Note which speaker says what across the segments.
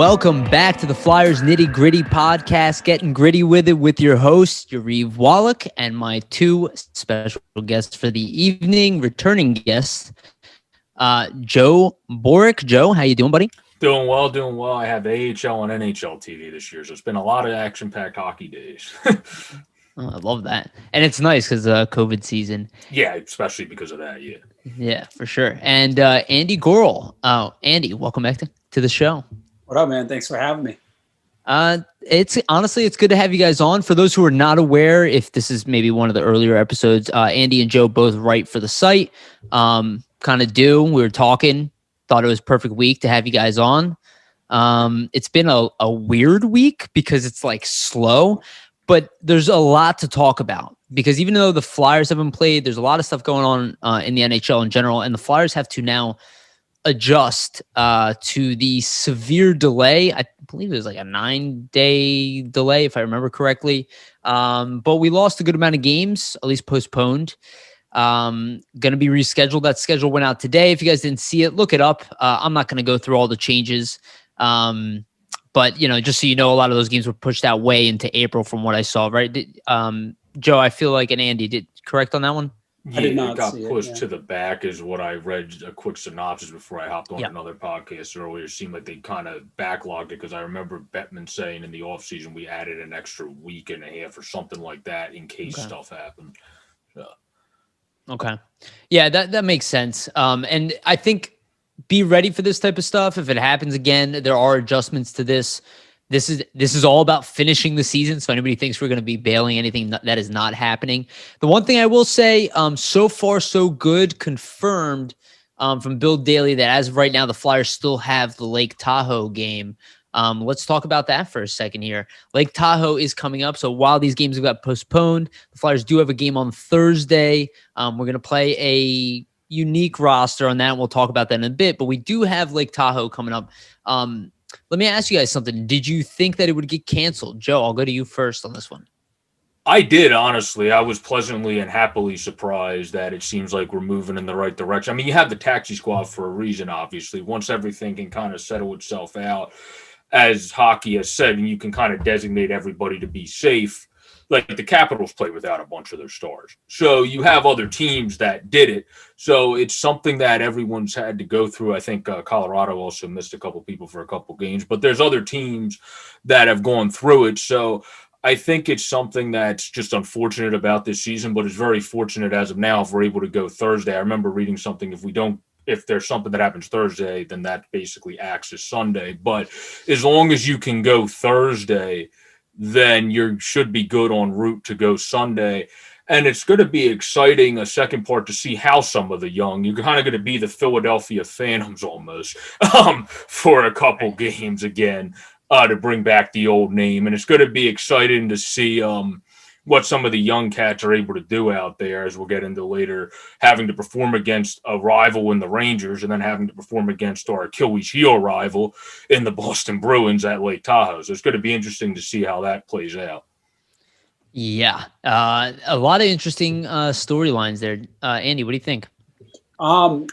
Speaker 1: Welcome back to the Flyers Nitty Gritty podcast, getting gritty with it with your host, Yariv, Wolok, and my two special guests for the evening, returning guests, Joe Borek. Joe, how you doing, buddy?
Speaker 2: Doing well. I have AHL and NHL TV this year, so it's been a lot of action-packed hockey days.
Speaker 1: I love that. And it's nice because COVID season.
Speaker 2: Yeah, especially because of that, yeah.
Speaker 1: Yeah, for sure. And Andy Gorel. Andy, welcome back to the show.
Speaker 3: What up, man? Thanks for having me.
Speaker 1: It's good to have you guys on. For those who are not aware, if this is maybe one of the earlier episodes, Andy and Joe both write for the site. We were talking, thought it was a perfect week to have you guys on. It's been a weird week because it's like slow, but there's a lot to talk about because even though the Flyers haven't played, there's a lot of stuff going on in the NHL in general, and the Flyers have to now adjust to the severe delay. I believe it was like a 9-day delay, if I remember correctly. But we lost a good amount of games, at least postponed. Going to be rescheduled. That schedule went out today. If you guys didn't see it, look it up. I'm not going to go through all the changes. But, just so you know, a lot of those games were pushed out way into April from what I saw, right? Joe, I feel like, and Andy, did correct on that one?
Speaker 2: Yeah, it got pushed to the back is what I read, a quick synopsis before I hopped on another podcast earlier. It seemed like they kind of backlogged it because I remember Bettman saying in the offseason we added an extra week and a half or something like that in case stuff happened.
Speaker 1: Okay. Yeah, that makes sense. And I think be ready for this type of stuff. If it happens again, there are adjustments to this. This is all about finishing the season. So anybody thinks we're going to be bailing anything, that is not happening. The one thing I will say, so far so good, confirmed from Bill Daly that as of right now, the Flyers still have the Lake Tahoe game. Let's talk about that for a second here. Lake Tahoe is coming up. So while these games have got postponed, the Flyers do have a game on Thursday. We're going to play a unique roster on that. We'll talk about that in a bit, but we do have Lake Tahoe coming up. Let me ask you guys something. Did you think that it would get canceled? Joe, I'll go to you first on this one.
Speaker 2: I did, honestly. I was pleasantly and happily surprised that it seems like we're moving in the right direction. I mean, you have the taxi squad for a reason, obviously. Once everything can kind of settle itself out, as hockey has said, and you can kind of designate everybody to be safe. Like the Capitals play without a bunch of their stars. So you have other teams that did it. So it's something that everyone's had to go through. I think Colorado also missed a couple people for a couple games, but there's other teams that have gone through it. So I think it's something that's just unfortunate about this season, but it's very fortunate as of now if we're able to go Thursday. I remember reading something, if there's something that happens Thursday, then that basically acts as Sunday. But as long as you can go Thursday, then you should be good en route to go Sunday. And it's going to be exciting, a second part, to see how some of the young, you're kind of going to be the Philadelphia Phantoms almost for a couple games again to bring back the old name. And it's going to be exciting to see what some of the young cats are able to do out there, as we'll get into later, having to perform against a rival in the Rangers and then having to perform against our Achilles heel rival in the Boston Bruins at Lake Tahoe. So it's going to be interesting to see how that plays out.
Speaker 1: Yeah. A lot of interesting storylines there. Andy, what do you think?
Speaker 3: I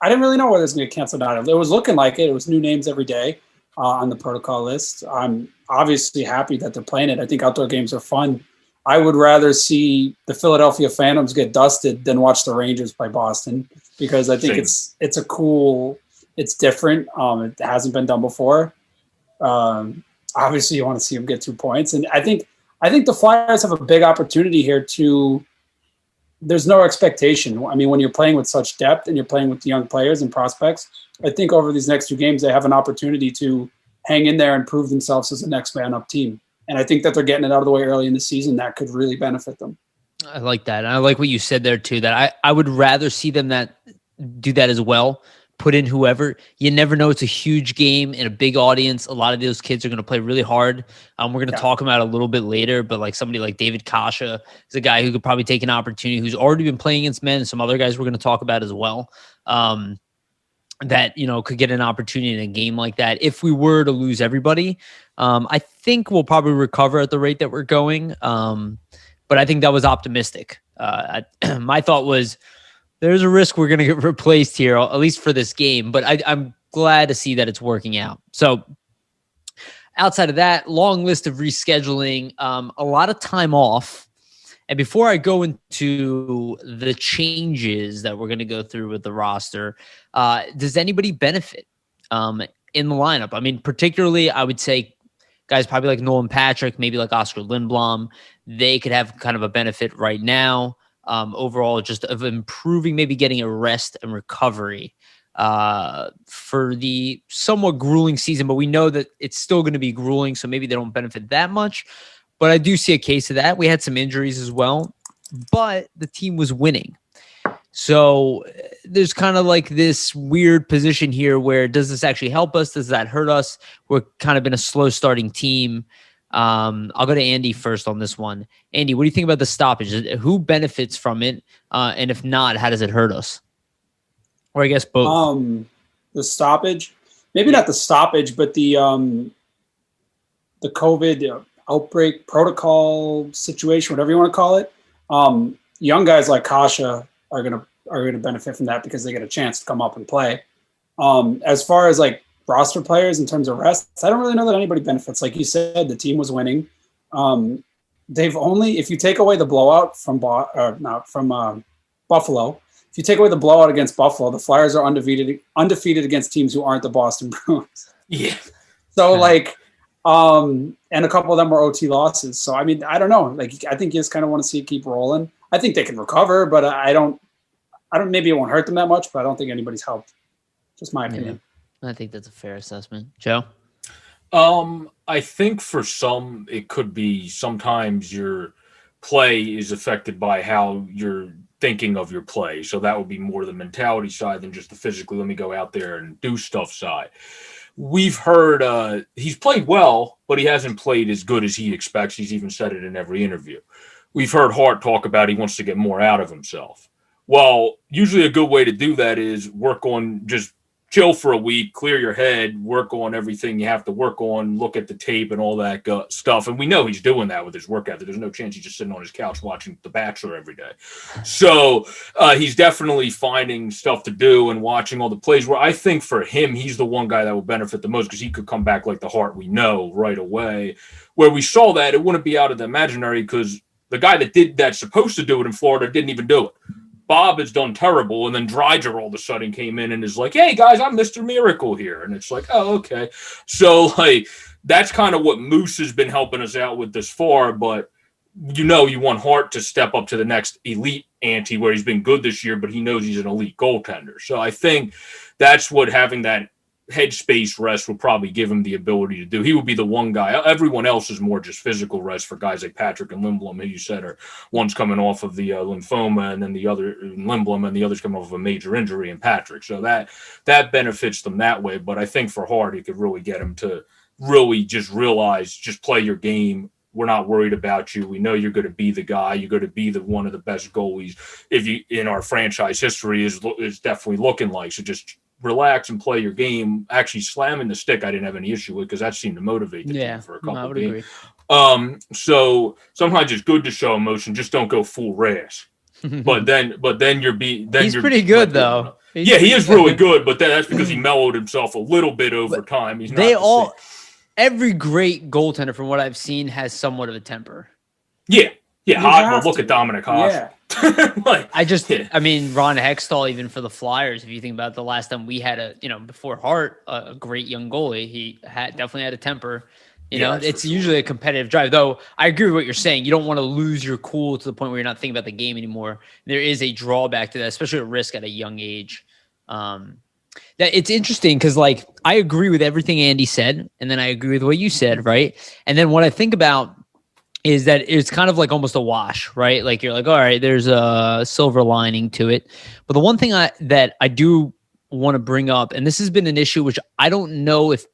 Speaker 3: didn't really know whether it was going to get canceled or not. It was looking like it. It was new names every day on the protocol list. I'm obviously happy that they're playing it. I think outdoor games are fun. I would rather see the Philadelphia Phantoms get dusted than watch the Rangers play Boston, because I think it's different. It hasn't been done before. Obviously you want to see them get 2 points. And I think the Flyers have a big opportunity here there's no expectation. I mean, when you're playing with such depth and you're playing with the young players and prospects, I think over these next 2 games, they have an opportunity to hang in there and prove themselves as the next man up team. And I think that they're getting it out of the way early in the season. That could really benefit them.
Speaker 1: I like that. And I like what you said there too, that I would rather see them do that as well. Put in whoever. You never know. It's a huge game in a big audience. A lot of those kids are going to play really hard. We're going to talk about it a little bit later, but like somebody like David Kase is a guy who could probably take an opportunity, who's already been playing against men, and some other guys we're going to talk about as well. That, could get an opportunity in a game like that. If we were to lose everybody, I think we'll probably recover at the rate that we're going. But I think that was optimistic. My thought was, there's a risk we're going to get replaced here, at least for this game. But I'm glad to see that it's working out. So outside of that, long list of rescheduling, a lot of time off. And before I go into the changes that we're going to go through with the roster, does anybody benefit in the lineup? I mean, particularly, I would say guys probably like Nolan Patrick, maybe like Oskar Lindblom. They could have kind of a benefit right now. Overall, just of improving, maybe getting a rest and recovery for the somewhat grueling season. But we know that it's still going to be grueling, so maybe they don't benefit that much. But I do see a case of that. We had some injuries as well, but the team was winning. So there's kind of like this weird position here where does this actually help us? Does that hurt us? We're kind of been a slow starting team. I'll go to Andy first on this one. Andy, what do you think about the stoppage? Who benefits from it? And if not, how does it hurt us? Or I guess both.
Speaker 3: The stoppage, maybe not the stoppage, but the COVID outbreak protocol situation, whatever you want to call it. Young guys like Kasha are gonna benefit from that because they get a chance to come up and play. As far as like roster players in terms of rest, I don't really know that anybody benefits. Like you said, the team was winning. They've only, if you take away the blowout from Buffalo, if you take away the blowout against Buffalo, the Flyers are undefeated against teams who aren't the Boston Bruins.
Speaker 2: Yeah.
Speaker 3: So and a couple of them were OT losses. So, I mean, I don't know. Like, I think you just kind of want to see it keep rolling. I think they can recover, but I don't, maybe it won't hurt them that much, but I don't think anybody's helped. Just my opinion.
Speaker 1: Yeah, I think that's a fair assessment. Joe?
Speaker 2: I think for some, it could be sometimes your play is affected by how you're thinking of your play. So that would be more the mentality side than just the physically, let me go out there and do stuff side. We've heard he's played well, but he hasn't played as good as he expects. He's even said it in every interview. We've heard Hart talk about he wants to get more out of himself. Well, usually a good way to do that is work on just chill for a week, clear your head, work on everything you have to work on, look at the tape and all that stuff. And we know he's doing that with his workout. There's no chance he's just sitting on his couch watching The Bachelor every day. So he's definitely finding stuff to do and watching all the plays where I think for him, he's the one guy that will benefit the most because he could come back like the Hart we know right away. Where we saw that, it wouldn't be out of the imaginary because the guy that's supposed to do it in Florida didn't even do it. Bob has done terrible, and then Dreiger all of a sudden came in and is like, hey, guys, I'm Mr. Miracle here. And it's like, oh, okay. So, like, that's kind of what Moose has been helping us out with this far, but you want Hart to step up to the next elite ante where he's been good this year, but he knows he's an elite goaltender. So I think that's what having that headspace rest will probably give him the ability to do. He would be the one guy. Everyone else is more just physical rest for guys like Patrick and Lindblom, who you said are one's coming off of the lymphoma, and then the other Lindblom, and the other's coming off of a major injury in Patrick. So that benefits them that way. But I think for Hart, it could really get him to really just realize, just play your game. We're not worried about you. We know you're going to be the guy. You're going to be the one of the best goalies if you in our franchise history is definitely looking like. So just relax and play your game. Actually, slamming the stick, I didn't have any issue with because that seemed to motivate the team for a couple of games. Agree. So sometimes it's good to show emotion. Just don't go full rash. but then he's
Speaker 1: pretty good though.
Speaker 2: He is really good. But that's because he mellowed himself a little bit over time. He's not
Speaker 1: every great goaltender from what I've seen has somewhat of a temper.
Speaker 2: Yeah. Look at Dominic Haas.
Speaker 3: Yeah.
Speaker 1: I mean, Ron Hextall, even for the Flyers, if you think about the last time we had before Hart, a great young goalie, he definitely had a temper. It's usually a competitive drive, though. I agree with what you're saying. You don't want to lose your cool to the point where you're not thinking about the game anymore. There is a drawback to that, especially at risk at a young age. That it's interesting because, like, I agree with everything Andy said, and then I agree with what you said, right? And then what I think about is that it's kind of like almost a wash, right? Like you're like, all right, there's a silver lining to it. But the one thing that I do want to bring up, and this has been an issue which I don't know if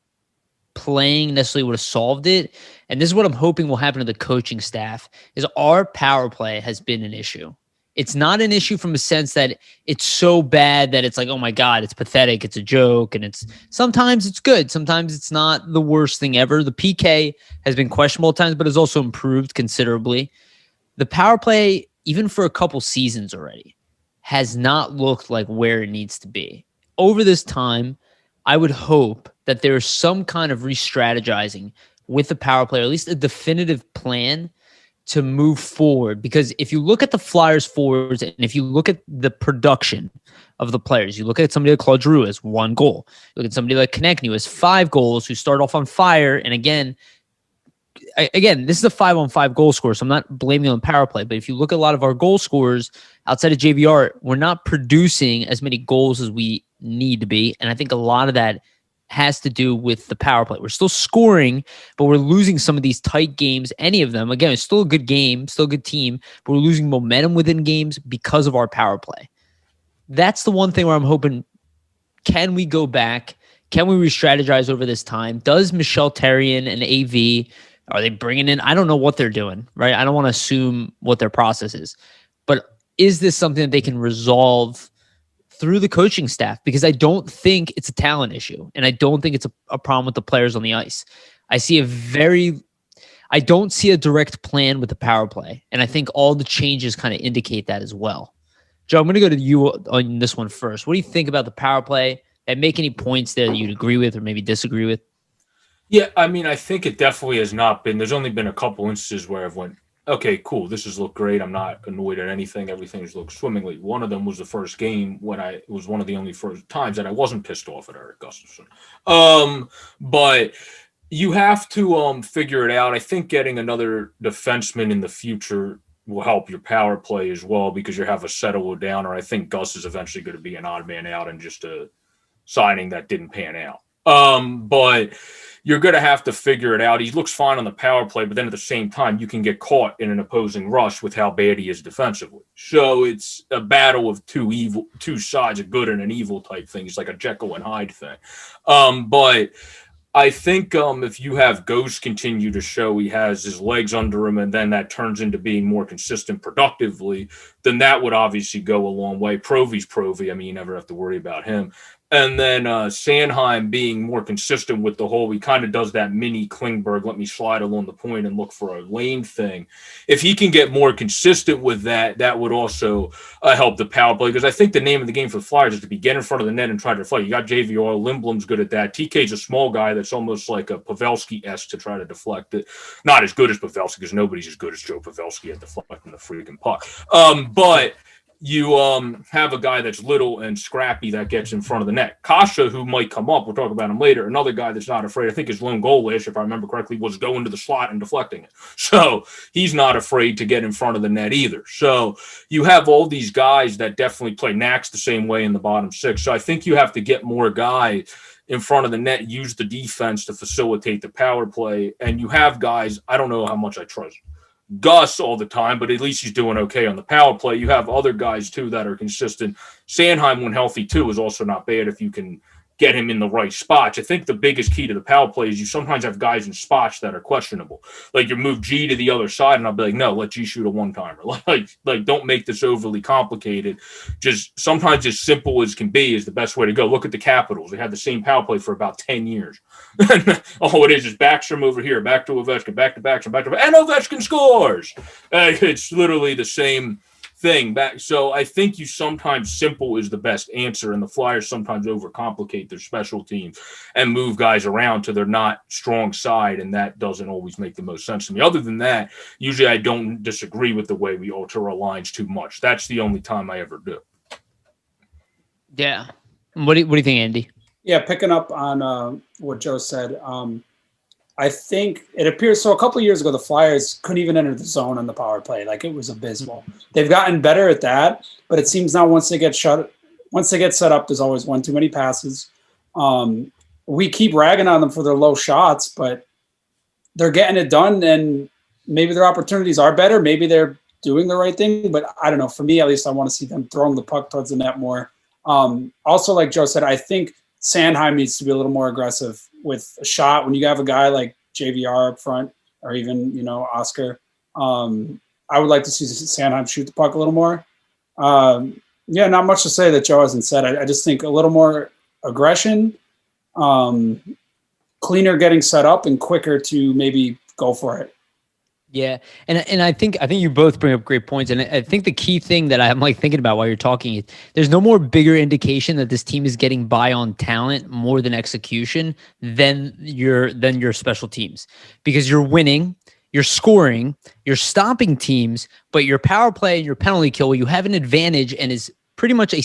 Speaker 1: playing necessarily would have solved it, and this is what I'm hoping will happen to the coaching staff, is our power play has been an issue. It's not an issue from a sense that it's so bad that it's like, oh my God, it's pathetic, it's a joke, and sometimes it's good, sometimes it's not the worst thing ever. The PK has been questionable at times, but has also improved considerably. The power play, even for a couple seasons already, has not looked like where it needs to be. Over this time, I would hope that there's some kind of re-strategizing with the power play, or at least a definitive plan to move forward. Because if you look at the Flyers forwards, and if you look at the production of the players, you look at somebody like Claude Giroux has 1 goal. You look at somebody like Konecny who has 5 goals, who start off on fire. And again, this is a 5-on-5 goal scorer, so I'm not blaming on power play. But if you look at a lot of our goal scorers outside of JVR, we're not producing as many goals as we need to be. And I think a lot of that has to do with the power play. We're still scoring, but we're losing some of these tight games, any of them. Again, it's still a good game, still a good team, but we're losing momentum within games because of our power play. That's the one thing where I'm hoping, can we go back? Can we re-strategize over this time? Does Michel Therrien and AV, are they bringing in? I don't know what they're doing, right? I don't want to assume what their process is. But is this something that they can resolve through the coaching staff? Because I don't think it's a talent issue, and I don't think it's a problem with the players on the ice. I don't see a direct plan with the power play, and I think all the changes kind of indicate that as well. Joe, I'm going to go to you on this one first. What do you think about the power play, and make any points there that you'd agree with or maybe disagree with?
Speaker 2: Yeah, I mean, I think it definitely has not been. There's only been a couple instances where I've went, okay, cool, this has looked great. I'm not annoyed at anything. Everything's looked swimmingly. One of them was the first game when it was one of the only first times that I wasn't pissed off at Erik Gustafsson. But you have to figure it out. I think getting another defenseman in the future will help your power play as well, because you have a settle down, or I think Gus is eventually going to be an odd man out and just a signing that didn't pan out. But you're going to have to figure it out. He looks fine on the power play, but then at the same time, you can get caught in an opposing rush with how bad he is defensively. So it's a battle of two sides, a good and an evil type thing. It's like a Jekyll and Hyde thing. But I think if you have Ghost continue to show he has his legs under him, and then that turns into being more consistent productively, then that would obviously go a long way. Provy's Provy. I mean, you never have to worry about him. And then Sanheim being more consistent with the hole. He kind of does that mini Klingberg, let me slide along the point and look for a lane thing. If he can get more consistent with that, that would also help the power play. Because I think the name of the game for the Flyers is to be get in front of the net and try to deflect. You got JVR, Lindblom's good at that. TK's a small guy that's almost like a Pavelski-esque to try to deflect it. Not as good as Pavelski, because nobody's as good as Joe Pavelski at deflecting the freaking puck. But you have a guy that's little and scrappy that gets in front of the net. Kasha, who might come up, we'll talk about him later, another guy that's not afraid. I think his lone goal last, if I remember correctly, was going to the slot and deflecting it. So he's not afraid to get in front of the net either. So you have all these guys that definitely play Nax the same way in the bottom six. So I think you have to get more guys in front of the net, use the defense to facilitate the power play. And you have guys, I don't know how much I trust Gus all the time, but at least he's doing okay on the power play. You have other guys, too, that are consistent. Sanheim, when healthy, too, is also not bad if you can get him in the right spots. I think the biggest key to the power play is you sometimes have guys in spots that are questionable. Like you move G to the other side, and I'll be like, no, let G shoot a one-timer. Like don't make this overly complicated. Just sometimes as simple as can be is the best way to go. Look at the Capitals. They had the same power play for about 10 years. All it is Backstrom over here, back to Ovechkin, back to Backstrom, and Ovechkin scores. It's literally the same thing back. So I think you sometimes simple is the best answer, and the Flyers sometimes overcomplicate their special teams and move guys around to their not strong side, and that doesn't always make the most sense to me. Other than that, usually I don't disagree with the way we alter our lines too much. That's the only time I ever do.
Speaker 1: Yeah. What do you think, Andy?
Speaker 3: Yeah, picking up on what Joe said, I think it appears so. A couple of years ago, the Flyers couldn't even enter the zone on the power play; like it was abysmal. They've gotten better at that, but it seems now once they get set up, there's always one too many passes. We keep ragging on them for their low shots, but they're getting it done, and maybe their opportunities are better. Maybe they're doing the right thing, but I don't know. For me, at least, I want to see them throwing the puck towards the net more. Also, like Joe said, I think Sanheim needs to be a little more aggressive with a shot. When you have a guy like JVR up front, or even, Oskar, I would like to see Sanheim shoot the puck a little more. Yeah, not much to say that Joe hasn't said. I just think a little more aggression, cleaner getting set up, and quicker to maybe go for it.
Speaker 1: Yeah, and I think you both bring up great points, and I think the key thing that I'm like thinking about while you're talking is there's no more bigger indication that this team is getting by on talent more than execution than your special teams, because you're winning, you're scoring, you're stopping teams, but your power play and your penalty kill, you have an advantage and is pretty much I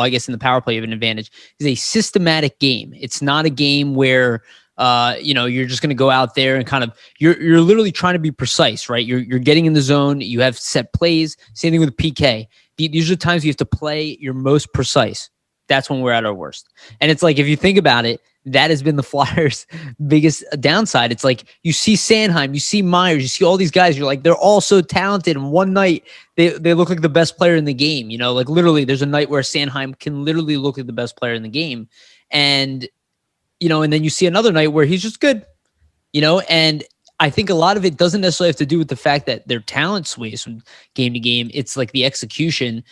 Speaker 1: guess in the power play you have an advantage, is a systematic game. It's not a game where you're just going to go out there and kind of you're literally trying to be precise, right? You're getting in the zone. You have set plays. Same thing with PK. These are the times you have to play your most precise. That's when we're at our worst. And it's like, if you think about it, that has been the Flyers' biggest downside. It's like you see Sanheim, you see Myers, you see all these guys. You're like, they're all so talented. And one night they look like the best player in the game. Like literally, there's a night where Sanheim can literally look like the best player in the game, and then you see another night where he's just good, and I think a lot of it doesn't necessarily have to do with the fact that their talent sways from game to game. It's like the execution.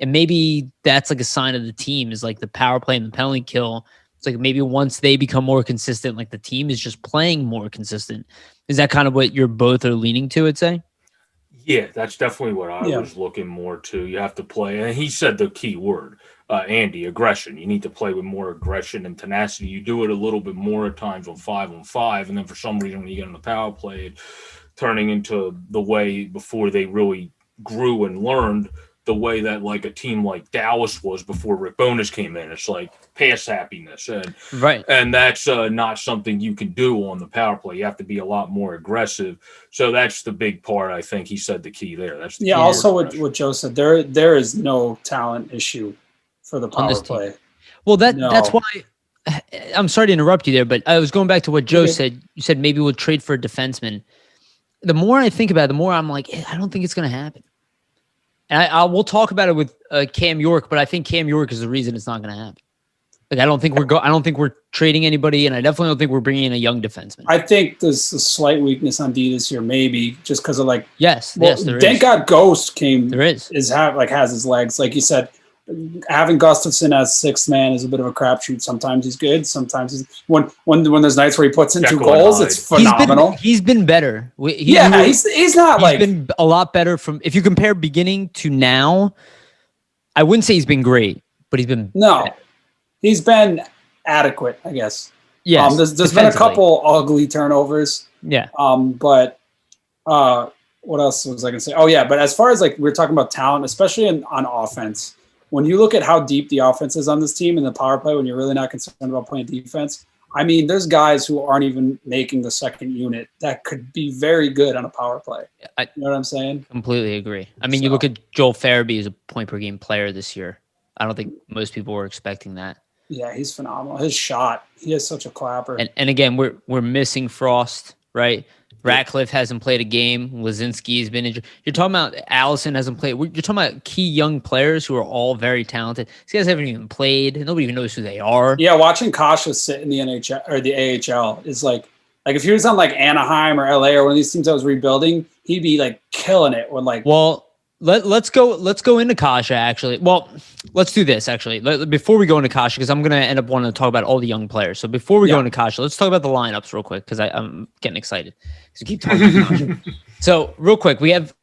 Speaker 1: And maybe that's like a sign of the team, is like the power play and the penalty kill. It's like maybe once they become more consistent, like the team is just playing more consistent. Is that kind of what you're both are leaning to, I'd say?
Speaker 2: Yeah, that's definitely what I was looking more to. You have to play. And he said the key word, Andy, aggression. You need to play with more aggression and tenacity. You do it a little bit more at times on 5-on-5. And then for some reason, when you get on the power play, turning into the way before they really grew and learned, the way that like a team like Dallas was before Rick Bowness came in. It's like pass happiness. And that's not something you can do on the power play. You have to be a lot more aggressive. So that's the big part. I think he said the key there. That's the key.
Speaker 3: Also what Joe said, there is no talent issue for the power play.
Speaker 1: Well, that's why I'm sorry to interrupt you there, but I was going back to what Joe said. You said maybe we'll trade for a defenseman. The more I think about it, the more I'm like, I don't think it's going to happen. And we'll talk about it with Cam York, but I think Cam York is the reason it's not going to happen. Like I don't think we're trading anybody, and I definitely don't think we're bringing in a young defenseman.
Speaker 3: I think there's a slight weakness on D this year, maybe just because of like
Speaker 1: yes, there
Speaker 3: thank
Speaker 1: is.
Speaker 3: God Ghost came.
Speaker 1: There is
Speaker 3: has his legs, like you said. Having Gustafsson as sixth man is a bit of a crapshoot. Sometimes he's good. Sometimes he's when there's nights where he puts in 2 goals, it's phenomenal.
Speaker 1: He's been better.
Speaker 3: He's been
Speaker 1: a lot better from, if you compare beginning to now. I wouldn't say he's been great, but he's been better.
Speaker 3: He's been adequate, I guess.
Speaker 1: Yes,
Speaker 3: there's been a couple ugly turnovers.
Speaker 1: Yeah.
Speaker 3: But what else was I gonna say? Oh yeah, but as far as like we're talking about talent, especially on offense. When you look at how deep the offense is on this team in the power play, when you're really not concerned about playing defense, I mean, there's guys who aren't even making the second unit that could be very good on a power play. You know what I'm saying?
Speaker 1: Completely agree. I mean, you look at Joel Farabee as a point-per-game player this year. I don't think most people were expecting that.
Speaker 3: Yeah, he's phenomenal. His shot, he has such a clapper.
Speaker 1: And again, we're missing Frost, right? Ratcliffe hasn't played a game. Lazinski's been injured. You're talking about Allison hasn't played. You're talking about key young players who are all very talented. These guys haven't even played. Nobody even knows who they are.
Speaker 3: Yeah, watching Kasha sit in the NHL or the AHL is like if he was on like Anaheim or LA or one of these teams that was rebuilding, he'd be like killing it. With like,
Speaker 1: well, let's go into Kasha actually. Well, let's do this actually before we go into Kasha, because I'm gonna end up wanting to talk about all the young players. So before we go into Kasha, let's talk about the lineups real quick, because I'm getting excited. So keep talking about Kasha. So real quick, we have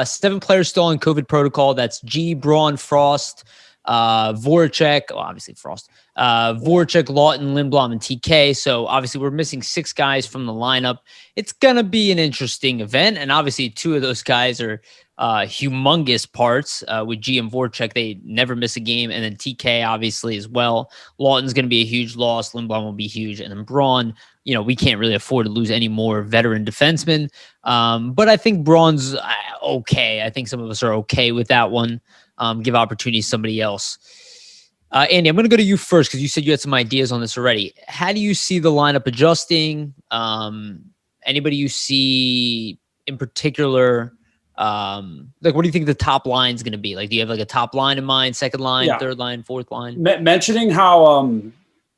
Speaker 1: 7 players still on COVID protocol. That's G, Braun, Frost, Voracek, obviously Frost, Voracek, Laughton, Lindblom, and TK. So obviously we're missing 6 guys from the lineup. It's gonna be an interesting event, and obviously 2 of those guys are humongous parts. With G and Voracek, they never miss a game, and then TK obviously as well. Laughton's going to be a huge loss. Lindblom will be huge, and then Braun. We can't really afford to lose any more veteran defensemen. But I think Braun's okay. I think some of us are okay with that one. Give opportunity to somebody else. Andy, I'm going to go to you first, because you said you had some ideas on this already. How do you see the lineup adjusting? Anybody you see in particular? Like, what do you think the top line is going to be? Like, do you have like a top line in mind, second line, third line, fourth line?
Speaker 3: Mentioning how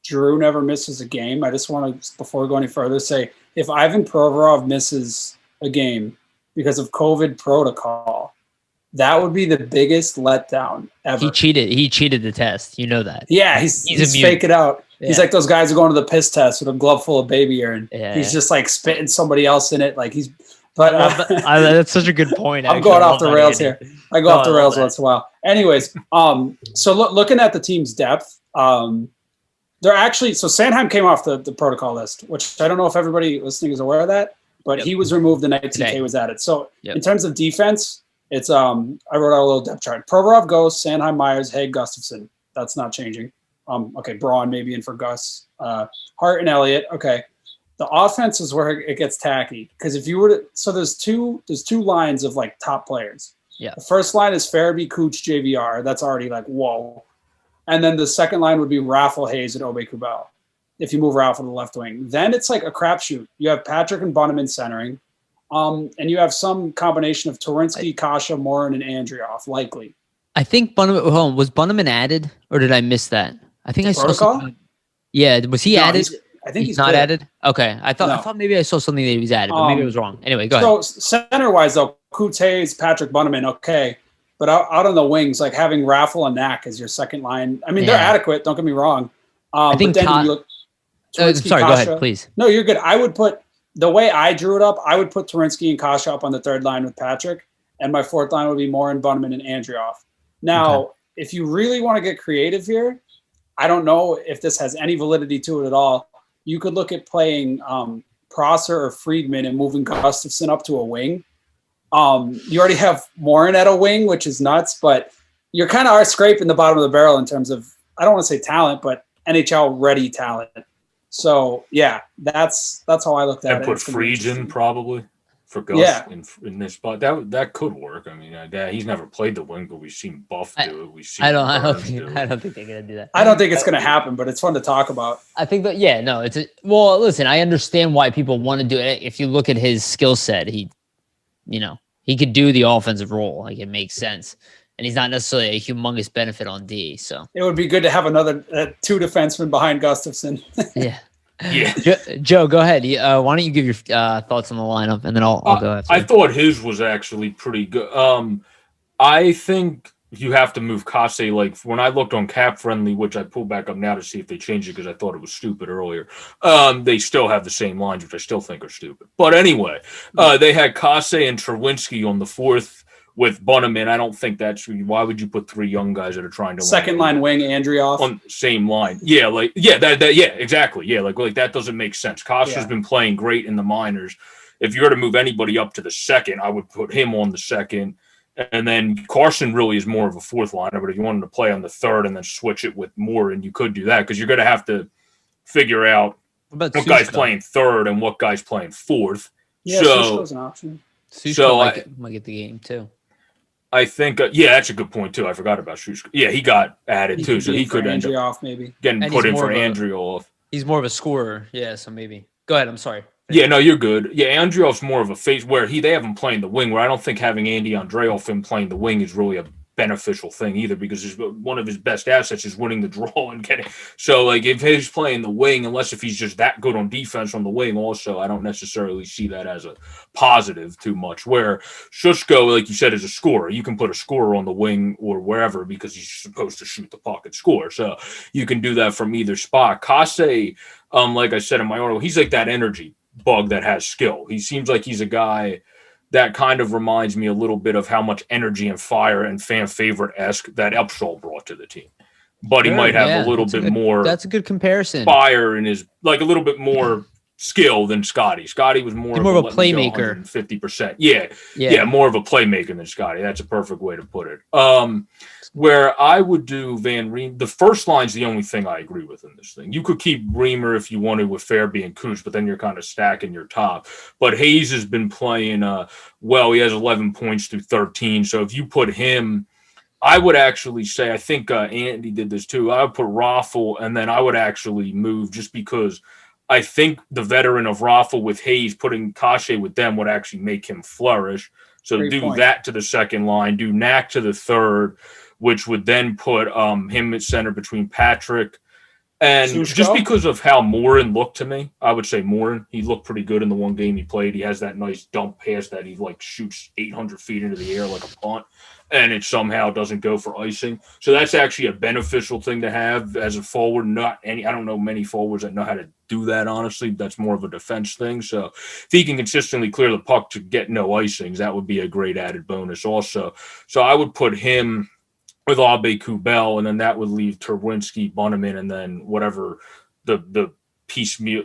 Speaker 3: Giroux never misses a game, I just want to, before we go any further, say if Ivan Provorov misses a game because of COVID protocol, that would be the biggest letdown ever.
Speaker 1: He cheated the test. You know that.
Speaker 3: Yeah, he's faking out. Yeah. He's like those guys who go into the piss test with a glove full of baby urine. Yeah, he's just like spitting somebody else in it. Like But
Speaker 1: that's such a good point.
Speaker 3: I'm going off the rails here. I go off the rails once in a while. Anyways, so looking at the team's depth, they're actually, so Sanheim came off the protocol list, which I don't know if everybody listening is aware of that, but he was removed the night TK was added. So in terms of defense, it's I wrote out a little depth chart. Provorov goes, Sanheim, Myers, Haig, Gustafson. That's not changing. Okay, Braun maybe in for Gus. Hart and Elliott. Okay. The offense is where it gets tacky, because if you were to, so there's two lines of like top players.
Speaker 1: Yeah.
Speaker 3: The first line is Farabee, Cooch, JVR. That's already like whoa. And then the second line would be Raffle, Hayes, and Obe Kubel. If you move Raffle to the left wing, then it's like a crapshoot. You have Patrick and Bunneman centering, and you have some combination of Torinsky, Kasha, Morin, and Andrioff likely.
Speaker 1: I think Bunneman. Was Bunneman added, or did I miss that? I think I saw something. Yeah, was he added?
Speaker 3: I think he's
Speaker 1: not
Speaker 3: good.
Speaker 1: Added. Okay, I thought maybe I saw something that he was added, but maybe I was wrong. Anyway, go ahead.
Speaker 3: So center wise though, Coots, Hayes, Patrick, Bunneman, okay, but out on the wings, like having Raffle and Knack as your second line. I mean, they're adequate. Don't get me wrong.
Speaker 1: I think.
Speaker 3: But then you look.
Speaker 1: Sorry,
Speaker 3: Kasha,
Speaker 1: go ahead, please.
Speaker 3: No, you're good. I would put the way I drew it up. I would put Torinsky and Kasha up on the third line with Patrick, and my fourth line would be Morin, Bunneman, and Andrioff. Now, if you really want to get creative here, I don't know if this has any validity to it at all. You could look at playing Prosser or Friedman and moving Gustafson up to a wing. You already have Morin at a wing, which is nuts, but you're kind of scraping the bottom of the barrel in terms of, I don't want to say talent, but NHL ready talent. So yeah, that's how I looked at it.
Speaker 2: And put Friedman probably for Gus in this spot. That could work. I mean, he's never played the wing, but we've seen Buff do it. We've seen
Speaker 1: I don't think they're gonna do that.
Speaker 3: I don't think it's gonna happen, but it's fun to talk about.
Speaker 1: I think that listen, I understand why people want to do it. If you look at his skill set, he could do the offensive role. Like, it makes sense. And he's not necessarily a humongous benefit on D. So
Speaker 3: it would be good to have another two defensemen behind Gustafson.
Speaker 1: Yeah.
Speaker 2: Yeah.
Speaker 1: Joe, go ahead. Why don't you give your thoughts on the lineup, and then I'll go after.
Speaker 2: I thought his was actually pretty good. I think you have to move Kase. Like, when I looked on Cap Friendly, which I pulled back up now to see if they changed it because I thought it was stupid earlier. They still have the same lines, which I still think are stupid. But anyway, they had Kase and Cherwinski on the fourth with Bunneman. I don't think that's – why would you put three young guys that are trying to –
Speaker 3: second line wing, Andrioff.
Speaker 2: On the same line. Yeah, exactly. Yeah, like that doesn't make sense. Kasha's been playing great in the minors. If you were to move anybody up to the second, I would put him on the second. And then Carson really is more of a fourth liner, but if you wanted to play on the third and then switch it with Morin, you could do that, because you're going to have to figure out what guy's playing third and what guy's playing fourth.
Speaker 3: Yeah, Sushko's an option.
Speaker 1: Sushko might get the game too.
Speaker 2: I think, that's a good point too. I forgot about Sushko. Yeah, he got added too, so he could end up
Speaker 3: maybe
Speaker 2: getting put in for Andrioff.
Speaker 1: He's more of a scorer, so maybe. Go ahead, I'm sorry.
Speaker 2: Yeah, no, you're good. Yeah, Andrioff's more of a face where they have him playing the wing, where I don't think having Andy Andreoff him playing the wing is really a beneficial thing either, because one of his best assets is winning the draw and getting. So, like, if he's playing the wing, if he's just that good on defense on the wing also, I don't necessarily see that as a positive too much. Where Sushko, like you said, is a scorer. You can put a scorer on the wing or wherever because he's supposed to shoot the puck and score. So you can do that from either spot. Kase, like I said in my article, he's like that energy bug that has skill. He seems like he's a guy that kind of reminds me a little bit of how much energy and fire and fan favorite-esque that Upshaw brought to the team. But he might have a little bit more.
Speaker 1: That's a good comparison.
Speaker 2: Fire in his, like, a little bit more skill than Scotty. Scotty was more
Speaker 1: of a playmaker.
Speaker 2: 50%. Yeah, more of a playmaker than Scotty. That's a perfect way to put it. Where I would do Van Riem, the first line's the only thing I agree with in this thing. You could keep Reamer if you wanted with Farabee and Cooch, but then you're kind of stacking your top. But Hayes has been playing well. He has 11 points through 13. So if you put him, I would actually say, I think Andy did this too, I would put Raffle, and then I would actually move, just because I think the veteran of Raffle with Hayes, putting Kase with them would actually make him flourish. So that to the second line, do Knack to the third, which would then put him at center between Patrick And
Speaker 3: Sushko?
Speaker 2: just because of how Morin looked to me, I would say Morin, he looked pretty good in the one game he played. He has that nice dump pass that he like shoots 800 feet into the air like a punt, and it somehow doesn't go for icing. So that's actually a beneficial thing to have as a forward. I don't know many forwards that know how to do that, honestly. That's more of a defense thing. So if he can consistently clear the puck to get no icings, that would be a great added bonus also. So I would put him with Abe Kubel, and then that would leave Terwinski, Bunneman, and then whatever the piecemeal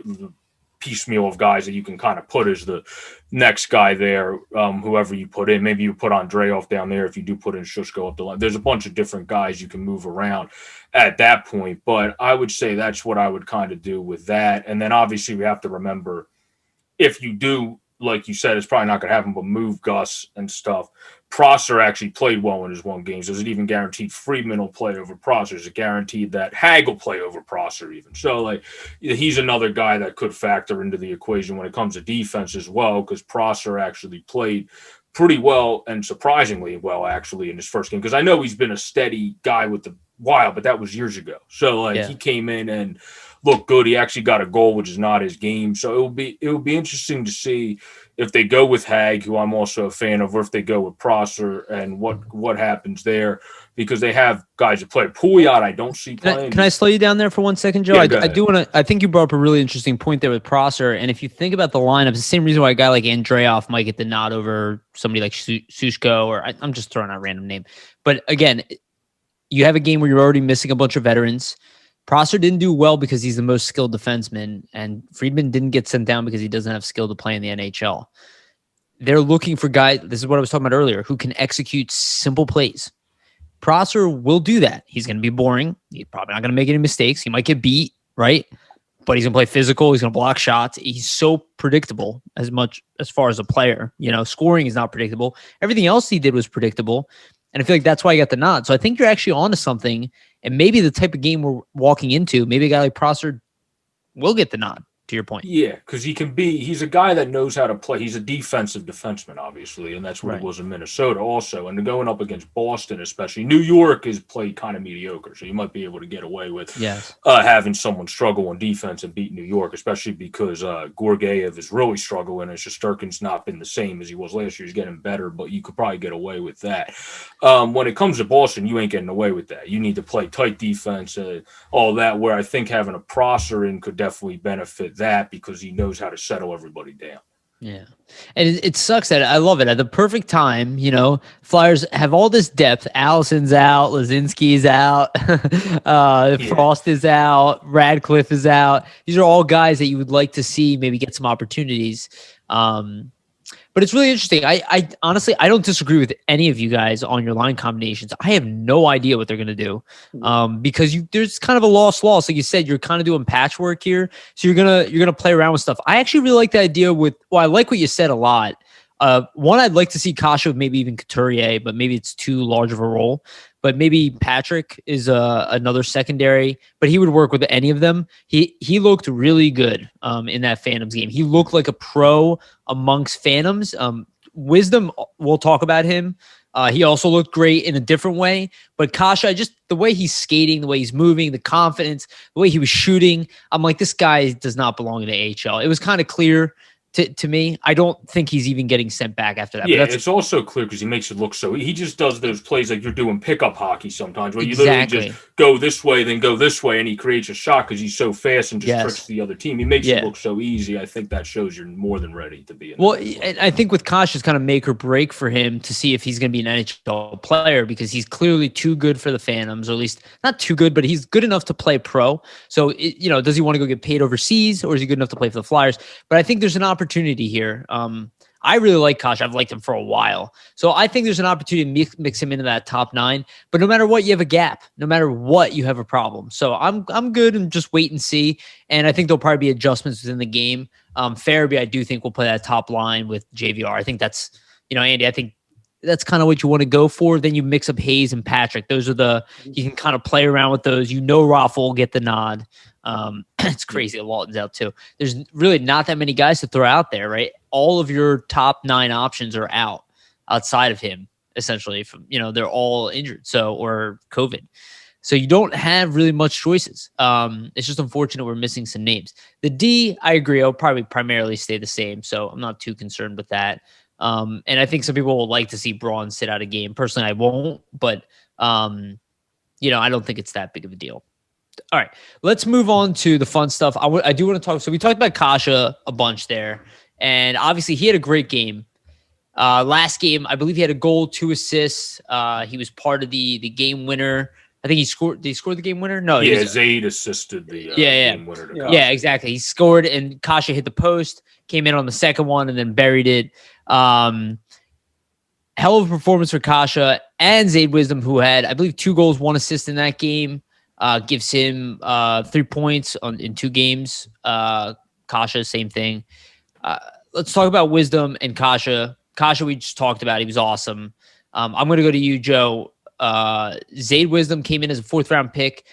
Speaker 2: of guys that you can kind of put as the next guy there, whoever you put in. Maybe you put Andreev down there if you do put in Sushko up the line. There's a bunch of different guys you can move around at that point, but I would say that's what I would kind of do with that. And then obviously we have to remember, if you do, like you said, it's probably not going to happen, but move Gus and stuff. Prosser actually played well in his one games. Is it even guaranteed Friedman will play over Prosser? Is it guaranteed that Hag will play over Prosser even? So, like, he's another guy that could factor into the equation when it comes to defense as well, because Prosser actually played pretty well and surprisingly well, actually, in his first game. Because I know he's been a steady guy with the Wild, but that was years ago. So, like, he came in and looked good. He actually got a goal, which is not his game. So it will be interesting to see if they go with Hag, who I'm also a fan of, or if they go with Prosser and what happens there, because they have guys that play. Pouliot, I don't see playing.
Speaker 1: Can I slow you down there for 1 second, Joe?
Speaker 2: Yeah,
Speaker 1: I do want to. I think you brought up a really interesting point there with Prosser, and if you think about the lineup, it's the same reason why a guy like Andreev might get the nod over somebody like Sushko, or I'm just throwing out a random name. But again, you have a game where you're already missing a bunch of veterans. Prosser didn't do well because he's the most skilled defenseman, and Friedman didn't get sent down because he doesn't have skill to play in the NHL. They're looking for guys, this is what I was talking about earlier, who can execute simple plays. Prosser will do that. He's going to be boring. He's probably not going to make any mistakes. He might get beat, right? But he's going to play physical. He's going to block shots. He's so predictable as much as far as a player. You know, scoring is not predictable. Everything else he did was predictable. And I feel like that's why he got the nod. So I think you're actually onto something. And maybe the type of game we're walking into, maybe a guy like Prosser will get the nod, to your point.
Speaker 2: Yeah, because he's a guy that knows how to play. He's a defensive defenseman, obviously, and that's what he was in Minnesota also. And going up against Boston, especially, New York is played kind of mediocre, so you might be able to get away with having someone struggle on defense and beat New York, especially because Gorgaev is really struggling, and Shesterkin's not been the same as he was last year. He's getting better, but you could probably get away with that. When it comes to Boston, you ain't getting away with that. You need to play tight defense, all that, where I think having a Prosser in could definitely benefit that, because he knows how to settle everybody down.
Speaker 1: Yeah. And it sucks that I love it at the perfect time. You know, Flyers have all this depth. Allison's out, Lazinski's out, Frost is out, Radcliffe is out. These are all guys that you would like to see maybe get some opportunities. But it's really interesting. I honestly, I don't disagree with any of you guys on your line combinations. I have no idea what they're going to do because there's kind of a lost. Like you said, you're kind of doing patchwork here. So you're gonna play around with stuff. I actually really like the idea with. Well, I like what you said a lot. One, I'd like to see Kasha with maybe even Couturier, but maybe it's too large of a role. But maybe Patrick is another secondary, but he would work with any of them. He looked really good in that Phantoms game. He looked like a pro amongst Phantoms. Wisdom, we'll talk about him. He also looked great in a different way. But Kasha, just the way he's skating, the way he's moving, the confidence, the way he was shooting, I'm like, this guy does not belong in the AHL. It was kind of clear to me. I don't think he's even getting sent back after that.
Speaker 2: Yeah, it's also clear because he makes it look so. He just does those plays like you're doing pickup hockey sometimes, where you literally just go this way, then go this way, and he creates a shot because he's so fast and just tricks the other team. He makes it look so easy. I think that shows you're more than ready to be in.
Speaker 1: Well, I think with Kosh, it's kind of make or break for him to see if he's going to be an NHL player, because he's clearly too good for the Phantoms, or at least not too good, but he's good enough to play pro. So, does he want to go get paid overseas, or is he good enough to play for the Flyers? But I think there's an opportunity here. I really like Kosh. I've liked him for a while. So I think there's an opportunity to mix him into that top 9. But no matter what, you have a gap. No matter what, you have a problem. So I'm good and just wait and see. And I think there'll probably be adjustments within the game. Farabee, I do think will play that top line with JVR. I think that's, Andy, I think that's kind of what you want to go for. Then you mix up Hayes and Patrick. Those are you can kind of play around with those. Rafa will get the nod. It's crazy that Laughton's out too. There's really not that many guys to throw out there, right? All of your top 9 options are outside of him, essentially. From they're all injured, or COVID. So you don't have really much choices. It's just unfortunate we're missing some names. The D, I agree, I'll probably primarily stay the same, so I'm not too concerned with that. And I think some people will like to see Braun sit out a game. Personally, I won't, but I don't think it's that big of a deal. All right, let's move on to the fun stuff. I do want to talk. So we talked about Kasha a bunch there, and obviously he had a great game. Last game, I believe he had a goal, 2 assists. He was part of the game winner. I think he scored. Did he score the game winner? No.
Speaker 2: Yeah, Zaid assisted the game winner.
Speaker 1: Yeah, exactly. He scored, and Kasha hit the post, came in on the second one, and then buried it. Hell of a performance for Kasha and Zaid Wisdom, who had, I believe, 2 goals, 1 assist in that game. Gives him 3 points in 2 games. Kasha, same thing. Let's talk about Wisdom and Kasha. Kasha, we just talked about. He was awesome. I'm going to go to you, Joe. Zaid Wisdom came in as a 4th-round pick.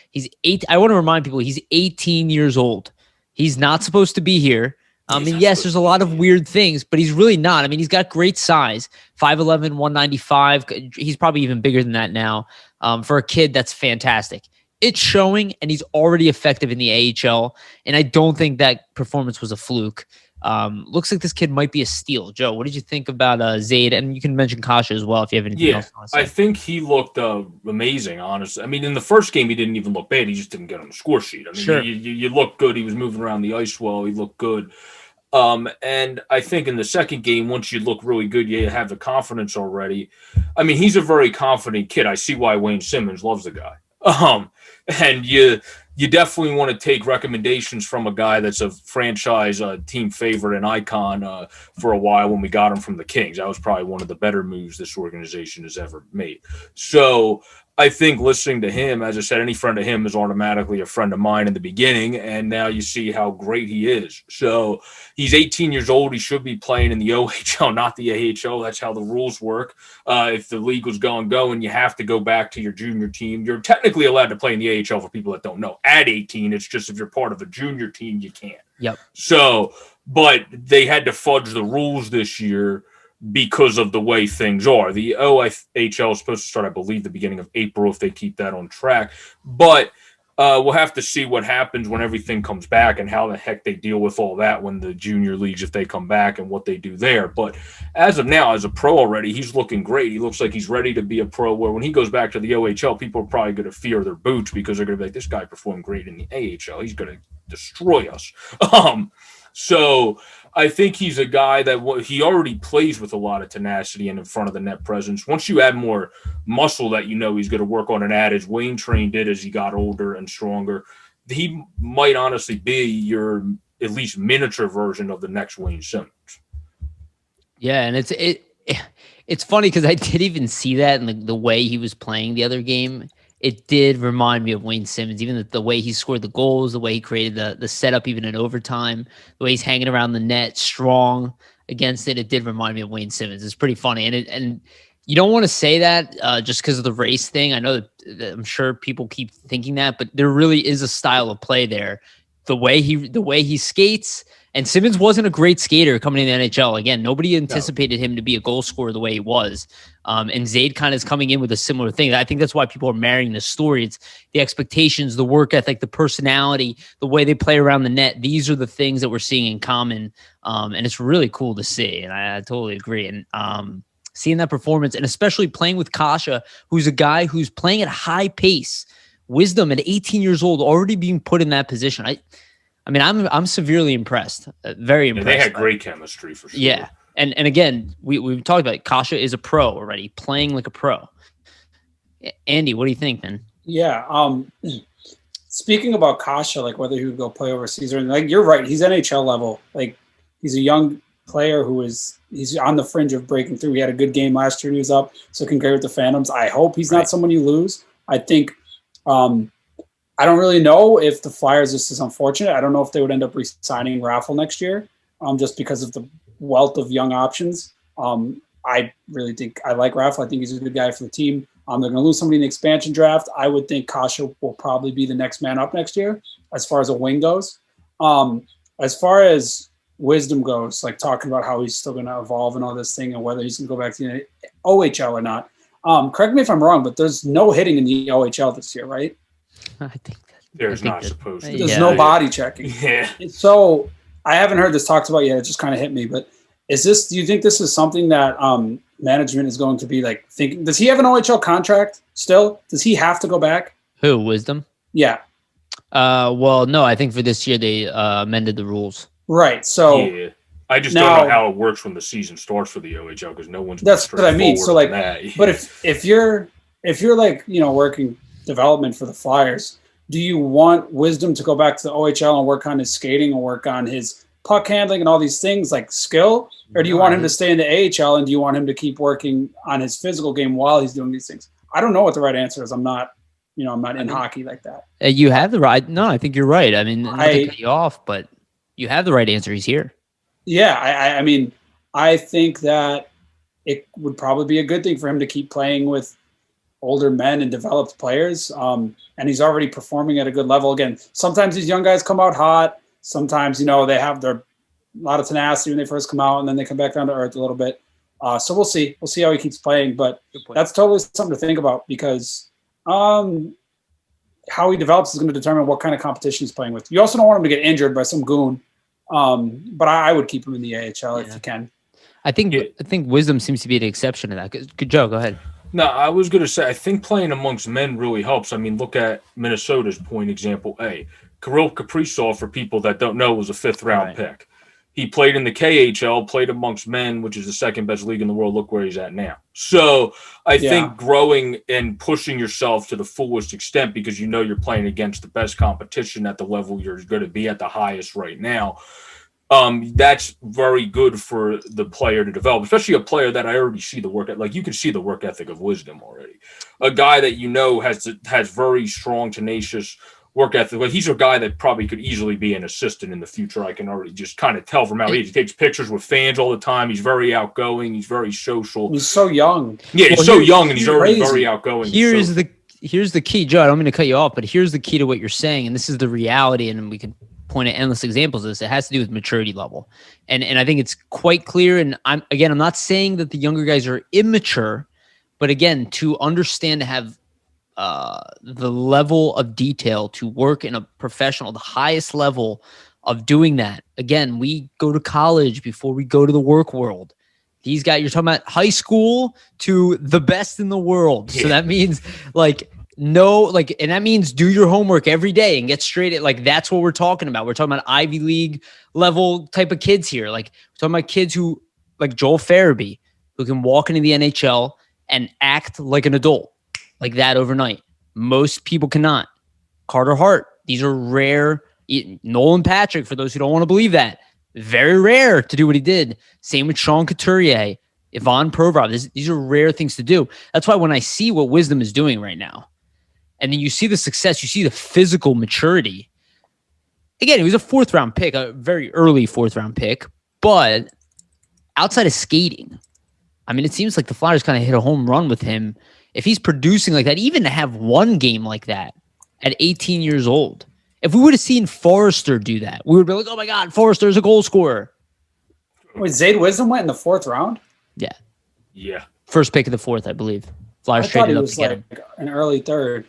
Speaker 1: I want to remind people, he's 18 years old. He's not supposed to be here. And yes, there's a lot of weird things, but he's really not. I mean, he's got great size, 5'11", 195. He's probably even bigger than that now. For a kid, that's fantastic. It's showing, and he's already effective in the AHL, and I don't think that performance was a fluke. Looks like this kid might be a steal. Joe, what did you think about Zaid? And you can mention Kasha as well if you have anything else to say.
Speaker 2: I think he looked amazing, honestly. I mean, in the first game, he didn't even look bad. He just didn't get on the score sheet. I mean,
Speaker 1: sure.
Speaker 2: you looked good. He was moving around the ice well. He looked good. And I think in the second game, once you look really good, you have the confidence already. I mean, he's a very confident kid. I see why Wayne Simmons loves the guy. And you definitely want to take recommendations from a guy that's a franchise team favorite and icon for a while when we got him from the Kings. That was probably one of the better moves this organization has ever made. So I think listening to him, as I said, any friend of him is automatically a friend of mine in the beginning, and now you see how great he is. So he's 18 years old. He should be playing in the OHL, not the AHL. That's how the rules work. If the league was going, you have to go back to your junior team. You're technically allowed to play in the AHL for people that don't know. At 18, it's just if you're part of a junior team, you can't.
Speaker 1: Yep.
Speaker 2: So, but they had to fudge the rules this year because of the way things are. The OHL is supposed to start, I believe, the beginning of April if they keep that on track. But we'll have to see what happens when everything comes back and how the heck they deal with all that when the junior leagues, if they come back, and what they do there. But as of now, as a pro already, he's looking great. He looks like he's ready to be a pro, where when he goes back to the OHL, people are probably going to fear their boots because they're going to be like, this guy performed great in the AHL. He's going to destroy us. So I think he's a guy that he already plays with a lot of tenacity and in front of the net presence. Once you add more muscle that he's going to work on and add, as Wayne Train did as he got older and stronger, he might honestly be your at least miniature version of the next Wayne Simmons.
Speaker 1: Yeah, and it's funny because I did even see that in the way he was playing the other game. It did remind me of Wayne Simmons, even the way he scored the goals, the way he created the setup, even in overtime, the way he's hanging around the net, strong against it. It did remind me of Wayne Simmons. It's pretty funny. And you don't want to say that just because of the race thing. I know that I'm sure people keep thinking that, but there really is a style of play there. The way he skates, and Simmons wasn't a great skater coming in the NHL. Again, nobody anticipated him to be a goal scorer the way he was. And Zaid kind of is coming in with a similar thing. I think that's why people are marrying this story. It's the expectations, the work ethic, the personality, the way they play around the net. These are the things that we're seeing in common. And it's really cool to see. And I totally agree. And seeing that performance, and especially playing with Kasha, who's a guy who's playing at a high pace. Wisdom at 18 years old, already being put in that position. I mean, I'm severely impressed. Very impressed.
Speaker 2: They had great chemistry for sure.
Speaker 1: Yeah. And again, we've talked about it. Kasha is a pro already, playing like a pro. Andy, what do you think, man?
Speaker 3: Yeah. Speaking about Kasha, like whether he would go play overseas or anything, like you're right. He's NHL level. Like he's a young player he's on the fringe of breaking through. He had a good game last year. He was up. So compared with the Phantoms, I hope he's not someone you lose. I think, I don't really know if the Flyers, this is unfortunate. I don't know if they would end up re-signing Raffle next year, just because of the wealth of young options. I really think I like Raffle. I think he's a good guy for the team. They're going to lose somebody in the expansion draft. I would think Kasha will probably be the next man up next year as far as a wing goes. As far as Wisdom goes, like talking about how he's still going to evolve and all this thing and whether he's going to go back to the OHL or not. Correct me if I'm wrong, but there's no hitting in the OHL this year, right?
Speaker 1: I think
Speaker 2: There's not supposed to be.
Speaker 3: There's no body checking.
Speaker 2: Yeah.
Speaker 3: So I haven't heard this talked about yet. It just kind of hit me. But do you think this is something that management is going to be like thinking? Does he have an OHL contract still? Does he have to go back?
Speaker 1: Who, Wisdom?
Speaker 3: Yeah.
Speaker 1: Well, no, I think for this year they amended the rules.
Speaker 3: Right. So
Speaker 2: yeah. I just don't know how it works when the season starts for the OHL because no one's.
Speaker 3: That's what I mean. So like,
Speaker 2: that.
Speaker 3: But if you're like working development for the Flyers, do you want Wisdom to go back to the OHL and work on his skating and work on his puck handling and all these things like skill, or do you want him to stay in the AHL and do you want him to keep working on his physical game while he's doing these things? I don't know what the right answer is. I'm not in hockey like that.
Speaker 1: You have the right. No, I think you're right. I mean, not to cut you off, but you have the right answer. He's here. Yeah,
Speaker 3: I mean, I think that it would probably be a good thing for him to keep playing with older men and developed players. And he's already performing at a good level. Again, sometimes these young guys come out hot. Sometimes, they have a lot of tenacity when they first come out and then they come back down to earth a little bit. So we'll see. We'll see how he keeps playing. But that's totally something to think about because how he develops is going to determine what kind of competition he's playing with. You also don't want him to get injured by some goon. But I would keep him in the AHL if you can.
Speaker 1: I think Wisdom seems to be an exception to that. Good Joe, go ahead.
Speaker 2: No, I was going to say, I think playing amongst men really helps. I mean, look at Minnesota's point example A. Kirill Kaprizov, for people that don't know, was a fifth-round pick. He played in the KHL, played amongst men, which is the second best league in the world. Look where he's at now. So I think growing and pushing yourself to the fullest extent because you're playing against the best competition at the level you're going to be at the highest right now. That's very good for the player to develop, especially a player that I already see the work ethic. Like you can see the work ethic of Wisdom already. A guy that has very strong, tenacious work ethic. Like he's a guy that probably could easily be an assistant in the future. I can already just kind of tell from how he takes pictures with fans all the time. He's very outgoing. He's very social.
Speaker 3: He's so young.
Speaker 2: Yeah, he's so young and he's already very outgoing.
Speaker 1: Here's the key, Joe. I don't mean to cut you off, but here's the key to what you're saying, and this is the reality, and we can point at endless examples of this. It has to do with maturity level. And I think it's quite clear. And I'm not saying that the younger guys are immature, but again, to understand, to have the level of detail to work in a professional, the highest level of doing that. Again, we go to college before we go to the work world. These guys, you're talking about high school to the best in the world. So that means and that means do your homework every day and get straight at that's what we're talking about. We're talking about Ivy League level type of kids here. We're talking about kids who like Joel Farabee, who can walk into the NHL and act like an adult like that overnight. Most people cannot. Carter Hart, these are rare. Nolan Patrick, for those who don't want to believe that, very rare to do what he did. Same with Sean Couturier, Ivan Provorov. These are rare things to do. That's why when I see what Wisdom is doing right now, and then you see the success, you see the physical maturity. Again, he was a fourth-round pick, a very early fourth-round pick, but outside of skating, I mean, it seems like the Flyers kind of hit a home run with him. If he's producing like that, even to have one game like that at 18 years old, if we would have seen Forrester do that, we would be like, oh my God, Forrester's a goal scorer.
Speaker 3: Wait, Zade Wisdom went in the fourth round?
Speaker 1: Yeah.
Speaker 2: Yeah.
Speaker 1: First pick of the fourth, I believe. Flyers traded up to get him.
Speaker 3: An early third.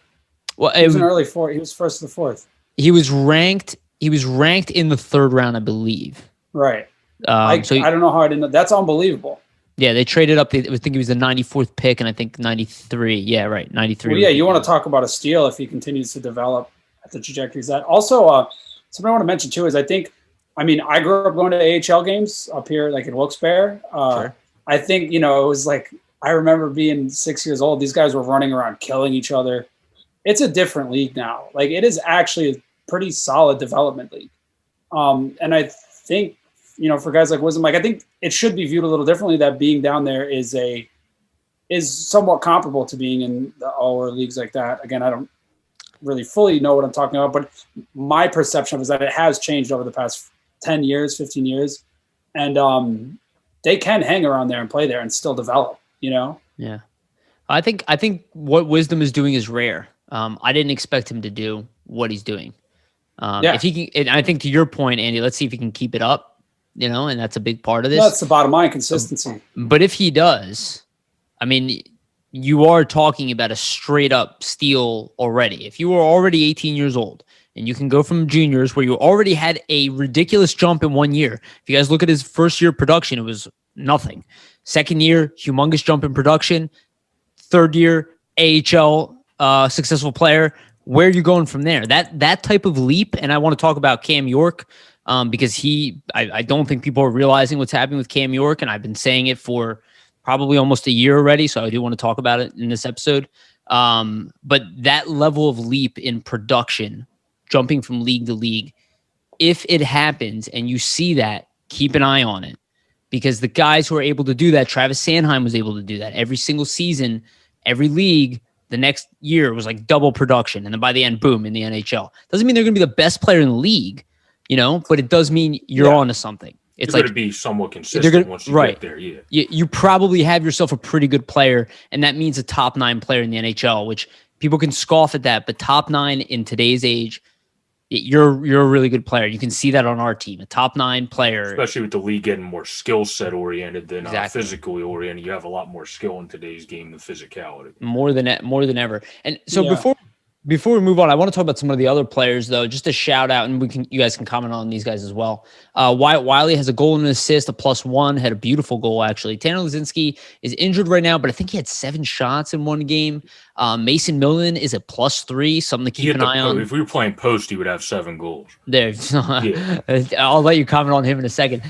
Speaker 1: Well,
Speaker 3: he was an early fourth. He was first of the fourth.
Speaker 1: He was ranked in the third round, I believe.
Speaker 3: Right. I don't know how I didn't know. That's unbelievable.
Speaker 1: Yeah, they traded up. I think he was the 94th pick, and I think 93. Yeah, right, 93.
Speaker 3: Well, yeah, you want to talk about a steal if he continues to develop at the trajectory he's at. Also, something I want to mention too is I grew up going to AHL games up here, like in Wilkes-Barre.
Speaker 1: Sure.
Speaker 3: I think, it was like, I remember being 6 years old. These guys were running around killing each other. It's a different league now. Like, it is actually a pretty solid development league. And I think, for guys like Wisdom, I think it should be viewed a little differently that being down there is somewhat comparable to being in the lower leagues like that. Again, I don't really fully know what I'm talking about, but my perception is that it has changed over the past 10 years, 15 years. And they can hang around there and play there and still develop,
Speaker 1: Yeah. I think what Wisdom is doing is rare. I didn't expect him to do what he's doing. If he can, and I think to your point, Andy, let's see if he can keep it up, and that's a big part of this.
Speaker 3: That's the bottom line, consistency.
Speaker 1: But if he does, I mean, you are talking about a straight up steal already. If you were already 18 years old and you can go from juniors where you already had a ridiculous jump in 1 year. If you guys look at his first year production, it was nothing. Second year, humongous jump in production. Third year, AHL successful player. Where are you going from there? That type of leap, and I want to talk about Cam York because I don't think people are realizing what's happening with Cam York, and I've been saying it for probably almost a year already, so I do want to talk about it in this episode. But that level of leap in production, jumping from league to league, if it happens and you see that, keep an eye on it. Because the guys who are able to do that, Travis Sanheim was able to do that every single season, every league. The next year was like double production. And then by the end, boom, in the NHL. Doesn't mean they're going to be the best player in the league, but it does mean you're onto something. It's
Speaker 2: going
Speaker 1: like
Speaker 2: to be somewhat consistent once you get there. Yeah.
Speaker 1: You probably have yourself a pretty good player, and that means a top 9 player in the NHL, which people can scoff at that, but top 9 in today's age, you're a really good player. You can see that on our team, a top 9 player.
Speaker 2: Especially with the league getting more skill set oriented than physically oriented. You have a lot more skill in today's game than physicality.
Speaker 1: More than ever. And so before we move on, I want to talk about some of the other players, though, just a shout out, and you guys can comment on these guys as well. Wyatt Wiley has a goal and an assist, a +1, had a beautiful goal, actually. Tanner Lazinski is injured right now, but I think he had 7 shots in one game. Mason Millman is a +3, something to keep an eye on.
Speaker 2: If we were playing post, he would have 7 goals.
Speaker 1: There. I'll let you comment on him in a second.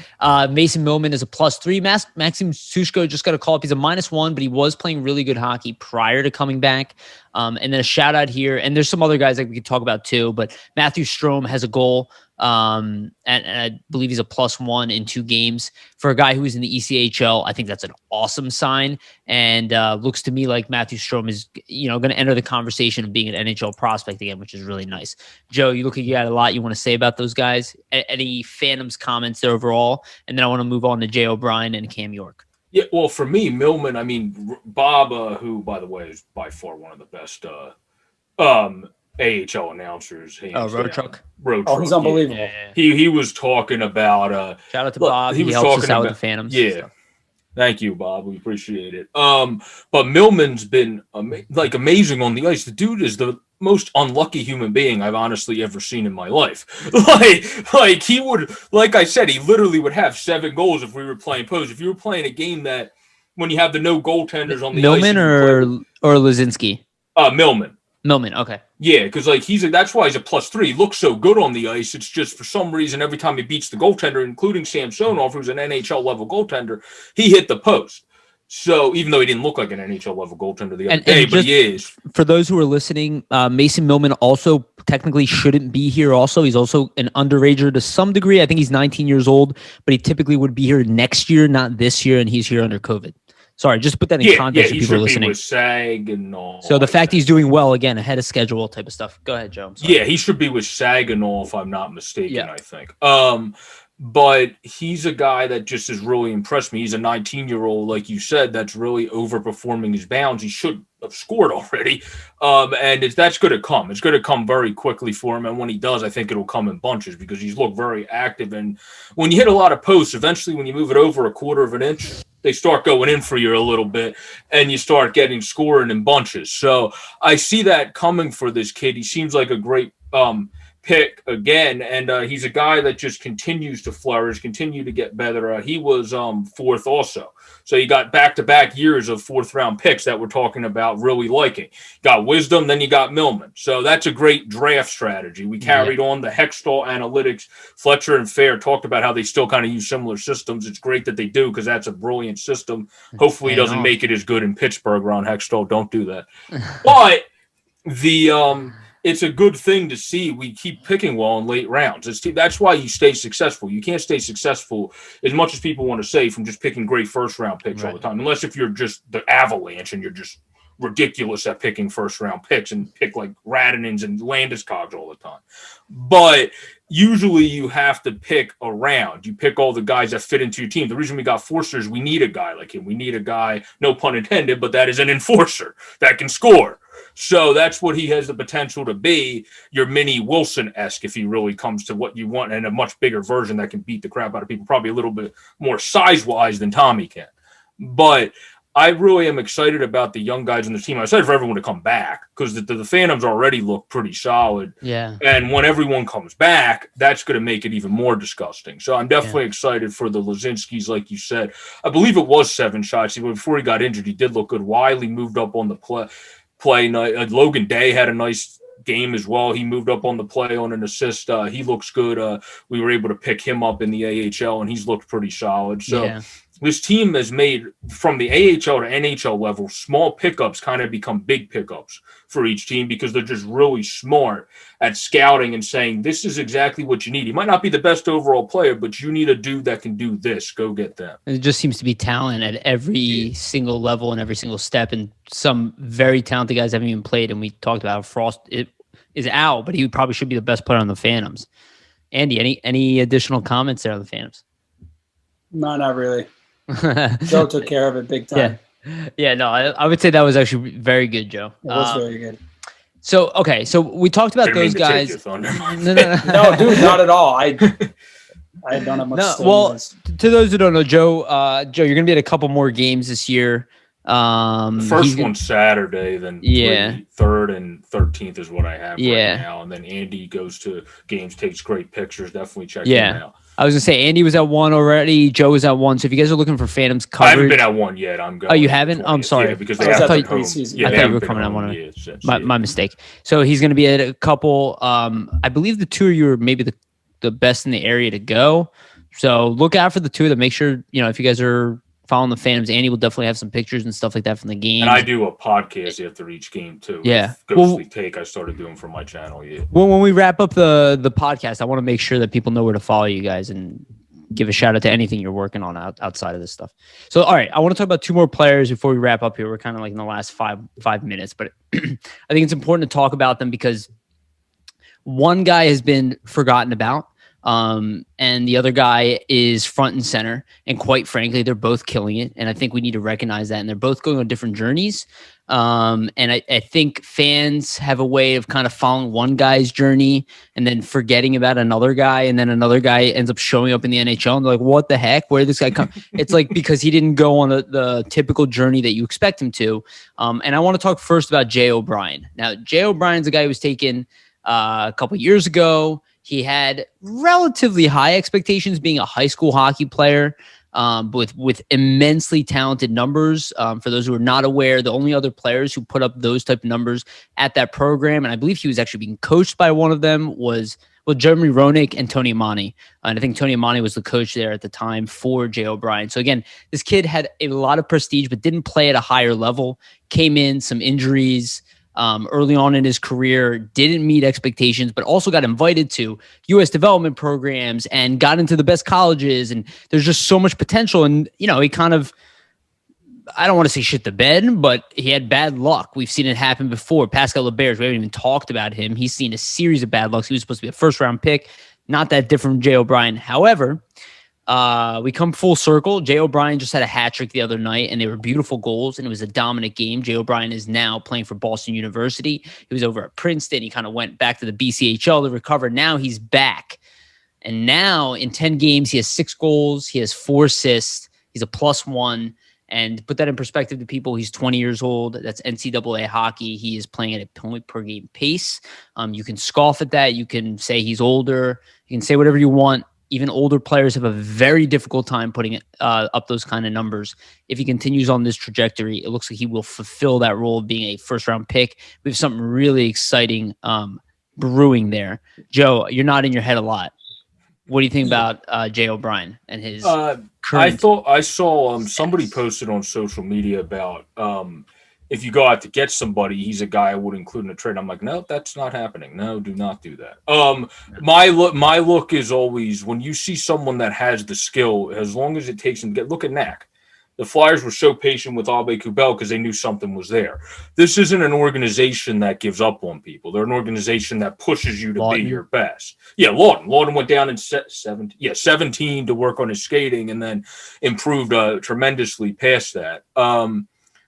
Speaker 1: Mason Millman is a +3. Maxim Sushko just got a call up. He's a -1, but he was playing really good hockey prior to coming back. And then a shout out here, and there's some other guys that we could talk about too, but Matthew Strome has a goal. And I believe he's a +1 in 2 games for a guy who is in the ECHL. I think that's an awesome sign, and looks to me like Matthew Strome is, going to enter the conversation of being an NHL prospect again, which is really nice. Joe, you look like you got a lot you want to say about those guys. Any Phantoms comments there overall? And then I want to move on to Jay O'Brien and Cam York.
Speaker 2: Yeah, well, for me, Millman, I mean, Bob, who, by the way, is by far one of the best AHL announcers.
Speaker 1: Road Truck.
Speaker 3: He's unbelievable.
Speaker 2: Yeah. He was talking about
Speaker 1: shout out to Bob. He helps us out with the Phantoms.
Speaker 2: Yeah. Thank you, Bob. We appreciate it. But Millman's been amazing on the ice. The dude is the most unlucky human being I've honestly ever seen in my life. like he would, like I said, he literally would have 7 goals if we were playing post. If you were playing a game that when you have the no goaltenders on the
Speaker 1: Millman
Speaker 2: ice,
Speaker 1: or Lazinski.
Speaker 2: Millman,
Speaker 1: okay.
Speaker 2: Yeah, because that's why he's a +3. He looks so good on the ice. It's just for some reason every time he beats the goaltender, including Samsonov, who's an NHL level goaltender, he hit the post. So even though he didn't look like an NHL level goaltender the other day, but he is. For
Speaker 1: those who are listening, Mason Millman also technically shouldn't be here. Also, he's also an underager to some degree. I think he's 19 years old, but he typically would be here next year, not this year, and he's here under COVID. Sorry, just put that in context for people listening.
Speaker 2: With SAG and all.
Speaker 1: So the fact he's doing well, again, ahead of schedule type of stuff. Go ahead, Joe.
Speaker 2: Yeah, he should be with SAG and all, if I'm not mistaken, I think. But he's a guy that just has really impressed me. He's a 19-year-old, like you said, that's really overperforming his bounds. He should have scored already. And that's going to come. It's going to come very quickly for him. And when he does, I think it'll come in bunches because he's looked very active. And when you hit a lot of posts, eventually when you move it over 1/4 of an inch, they start going in for you a little bit and you start getting scoring in bunches. So I see that coming for this kid. He seems like a great pick again, and he's a guy that just continues to flourish, continue to get better. He was 4th also. So you got back-to-back years of 4th-round picks that we're talking about really liking. Got Wisdom, then you got Millman. So that's a great draft strategy. We carried on the Hextall analytics. Fletcher and Fair talked about how they still kind of use similar systems. It's great that they do because that's a brilliant system. Hopefully he doesn't make it as good in Pittsburgh, Ron Hextall. Don't do that. But it's a good thing to see. We keep picking well in late rounds. That's why you stay successful. You can't stay successful as much as people want to say from just picking great first-round picks all the time, unless if you're just the Avalanche and you're just ridiculous at picking first-round picks and pick like Radinins and Landeskog's all the time. But usually you have to pick around. You pick all the guys that fit into your team. The reason we got Forsters, we need a guy like him. We need a guy, no pun intended, but that is an enforcer that can score. So that's what he has the potential to be, your mini Wilson-esque, if he really comes to what you want, and a much bigger version that can beat the crap out of people, probably a little bit more size-wise than Tommy can. But I really am excited about the young guys on the team. I'm excited for everyone to come back because the Phantoms already look pretty solid.
Speaker 1: Yeah.
Speaker 2: And when everyone comes back, that's going to make it even more disgusting. So I'm definitely excited for the Lazinskis, like you said. I believe it was 7 shots. Before he got injured, he did look good. Wiley moved up on the play night. Logan Day had a nice game as well. He moved up on the play on an assist. He looks good. We were able to pick him up in the AHL, and he's looked pretty solid. So this team has made, from the AHL to NHL level, small pickups kind of become big pickups for each team because they're just really smart at scouting and saying, this is exactly what you need. He might not be the best overall player, but you need a dude that can do this. Go get them.
Speaker 1: It just seems to be talent at every single level and every single step. And some very talented guys haven't even played. And we talked about Frost is out, but he probably should be the best player on the Phantoms. Andy, any additional comments there on the Phantoms?
Speaker 3: No, not really. Joe took care of it big time.
Speaker 1: Yeah, no, I would say that was actually very good, Joe.
Speaker 3: It was very good.
Speaker 1: So we talked about those guys.
Speaker 3: No, dude, not at all. I don't have much to say.
Speaker 1: Well, to those who don't know, Joe, you're going to be at a couple more games this year.
Speaker 2: The first one's Saturday, then 3rd and 13th is what I have right now. And then Andy goes to games, takes great pictures. Definitely check him out.
Speaker 1: I was gonna say Andy was at one already. Joe was at one. So if you guys are looking for Phantoms coverage,
Speaker 2: I haven't been at one yet. I'm going.
Speaker 1: Oh, you haven't? I'm sorry.
Speaker 2: Yeah, because I thought
Speaker 1: you were coming on one. My mistake. So he's gonna be at a couple. I believe the two of you are maybe the best in the area to go. So look out for the two of them. Make sure if you guys are following the Phantoms, Andy will definitely have some pictures and stuff like that from the game.
Speaker 2: And I do a podcast after each game too.
Speaker 1: Yeah.
Speaker 2: Ghostly Take I started doing for my channel. Yeah.
Speaker 1: Well, when we wrap up the podcast, I want to make sure that people know where to follow you guys and give a shout out to anything you're working on outside of this stuff. So, all right, I want to talk about 2 more players before we wrap up here. We're kind of like in the last five minutes, but I think it's important to talk about them because one guy has been forgotten about. And the other guy is front and center. And quite frankly, they're both killing it. And I think we need to recognize that. And they're both going on different journeys. And I think fans have a way of kind of following one guy's journey and then forgetting about another guy. And then another guy ends up showing up in the NHL and they're like, what the heck? Where did this guy come? It's like because he didn't go on the typical journey that you expect him to. And I want to talk first about Jay O'Brien. Now, Jay O'Brien's a guy who was taken a couple years ago. He had relatively high expectations being a high school hockey player with immensely talented numbers. For those who are not aware, the only other players who put up those type of numbers at that program, and I believe he was actually being coached by one of them, was Jeremy Roenick and Tony Amani. And I think Tony Amani was the coach there at the time for Jay O'Brien. So again, this kid had a lot of prestige, but didn't play at a higher level, came in, some injuries, early on in his career, didn't meet expectations, but also got invited to U.S. development programs and got into the best colleges. And there's just so much potential. And, he kind of, I don't want to say shit the bed, but he had bad luck. We've seen it happen before. Pascal Laberge, we haven't even talked about him. He's seen a series of bad lucks. He was supposed to be a first-round pick. Not that different from Jay O'Brien. However, we come full circle. Jay O'Brien just had a hat trick the other night, and they were beautiful goals, and it was a dominant game. Jay O'Brien is now playing for Boston University. He was over at Princeton. He kind of went back to the BCHL to recover. Now he's back. And now in 10 games, he has 6 goals. He has 4 assists. He's a +1. And to put that in perspective to people, he's 20 years old. That's NCAA hockey. He is playing at a point per game pace. You can scoff at that. You can say he's older. You can say whatever you want. Even older players have a very difficult time putting up those kind of numbers. If he continues on this trajectory, it looks like he will fulfill that role of being a first-round pick. We have something really exciting brewing there. Joe, you're nodding your head a lot. What do you think about Jay O'Brien and his current?
Speaker 2: I saw somebody posted on social media about if you go out to get somebody, he's a guy I would include in a trade. I'm like, no, that's not happening. No, do not do that. My look is always when you see someone that has the skill, as long as it takes him to look at Knack. The Flyers were so patient with Abe Kubel because they knew something was there. This isn't an organization that gives up on people. They're an organization that pushes you to
Speaker 1: Laughton.
Speaker 2: Be your best. Yeah, Laughton. Laughton went down in 17 to work on his skating and then improved tremendously past that.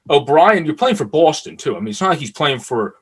Speaker 2: O'Brien, you're playing for Boston, too. I mean, it's not like he's playing for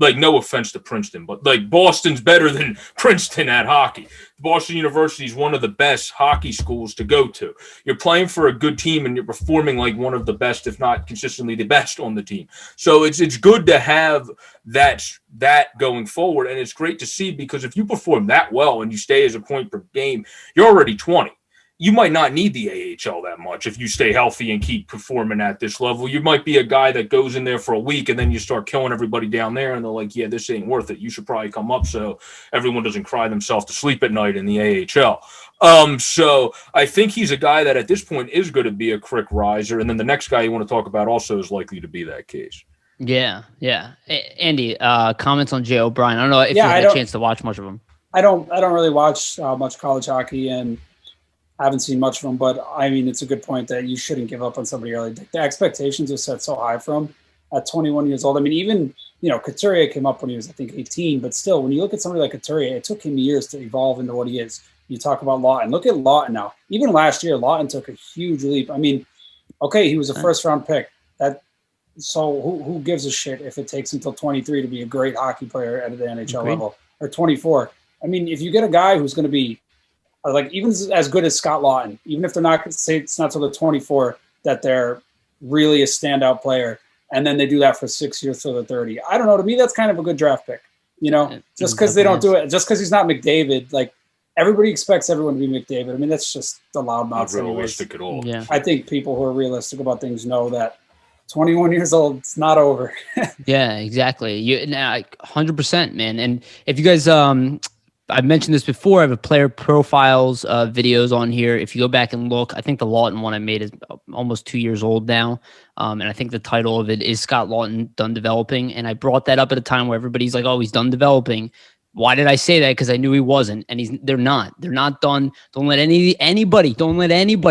Speaker 2: Like, no offense to Princeton, but like Boston's better than Princeton at hockey. Boston University is one of the best hockey schools to go to. You're playing for a good team and you're performing like one of the best, if not consistently the best on the team. So it's good to have that going forward. And it's great to see, because if you perform that well and you stay as a point per game, you're already 20. You might not need the AHL that much if you stay healthy and keep performing at this level. You might be a guy that goes in there for a week and then you start killing everybody down there and they're like, yeah, this ain't worth it. You should probably come up so everyone doesn't cry themselves to sleep at night in the AHL. So I think he's a guy that at this point is going to be a quick riser. And then the next guy you want to talk about also is likely to be that case.
Speaker 1: Yeah. Andy, comments on Jay O'Brien. I don't know if you had a chance to watch much of him.
Speaker 3: I don't really watch much college hockey, and I haven't seen much of him, but I mean, it's a good point that you shouldn't give up on somebody early. The expectations are set so high for him at 21 years old. I mean, even, Couturier came up when he was, I think, 18, but still, when you look at somebody like Couturier, it took him years to evolve into what he is. You talk about Laughton. Look at Laughton now. Even last year, Laughton took a huge leap. I mean, okay, he was a first-round pick. So who gives a shit if it takes until 23 to be a great hockey player at the NHL level, or 24? I mean, if you get a guy who's going to be like even as good as Scott Laughton, even if they're not, say it's not till the 24 that they're really a standout player, and then they do that for 6 years till the 30. I don't know. To me, that's kind of a good draft pick. Just because they don't do it, just because he's not McDavid. Like, everybody expects everyone to be McDavid. I mean, that's just the loudmouths.
Speaker 2: Not realistic at all.
Speaker 1: Yeah.
Speaker 3: I think people who are realistic about things know that 21 years old, it's not over.
Speaker 1: Yeah, exactly. 100%, man. And if you guys, I've mentioned this before, I have a player profiles videos on here. If you go back and look, I think the Laughton one I made is almost 2 years old now. And I think the title of it is Scott Laughton Done Developing. And I brought that up at a time where everybody's like, oh, he's done developing. Why did I say that? Because I knew he wasn't, and they're not done. Don't let anybody.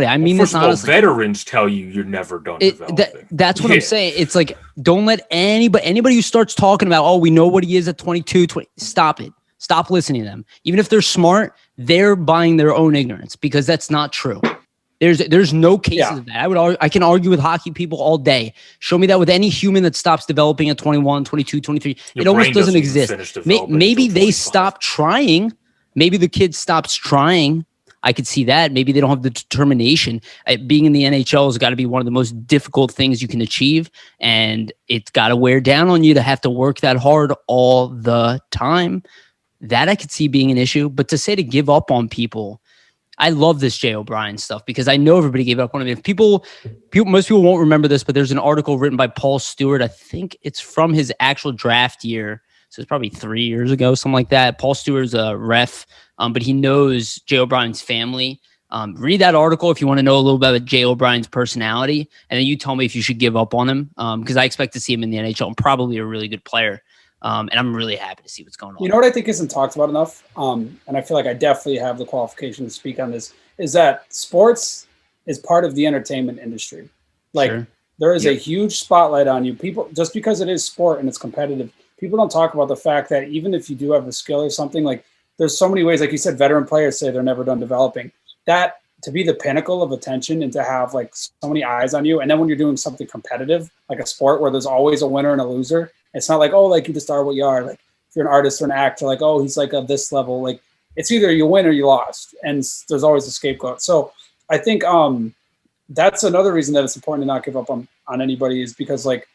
Speaker 1: I mean,
Speaker 2: first
Speaker 1: this
Speaker 2: of all,
Speaker 1: honestly.
Speaker 2: Veterans tell you you're never done developing.
Speaker 1: That's what I'm saying. It's like, don't let anybody who starts talking about, oh, we know what he is at 22, 20, stop it. Stop listening to them. Even if they're smart, they're buying their own ignorance, because that's not true. There's no cases of that. I can argue with hockey people all day. Show me that with any human that stops developing at 21, 22, 23. It almost doesn't exist. Maybe they stop trying. Maybe the kid stops trying. I could see that. Maybe they don't have the determination. Being in the NHL has got to be one of the most difficult things you can achieve, and it's got to wear down on you to have to work that hard all the time. That I could see being an issue. But to say to give up on people, I love this Jay O'Brien stuff, because I know everybody gave up on him. If most people won't remember this, but there's an article written by Paul Stewart. I think it's from his actual draft year. So it's probably 3 years ago, something like that. Paul Stewart's a ref, but he knows Jay O'Brien's family. Read that article if you want to know a little bit about Jay O'Brien's personality. And then you tell me if you should give up on him, because I expect to see him in the NHL and probably a really good player. And I'm really happy to see what's going on.
Speaker 3: You know what I think isn't talked about enough? And I feel like I definitely have the qualification to speak on this, is that sports is part of the entertainment industry. Like, there is a huge spotlight on you. People, just because it is sport and it's competitive, people don't talk about the fact that even if you do have a skill or something, like, there's so many ways, like you said, veteran players say they're never done developing. That, to be the pinnacle of attention and to have like so many eyes on you. And then when you're doing something competitive, like a sport where there's always a winner and a loser, it's not like, oh, like you just are what you are. Like, if you're an artist or an actor, like, oh, he's like of this level. Like, it's either you win or you lost, and there's always a scapegoat. So I think that's another reason that it's important to not give up on anybody, is because, like,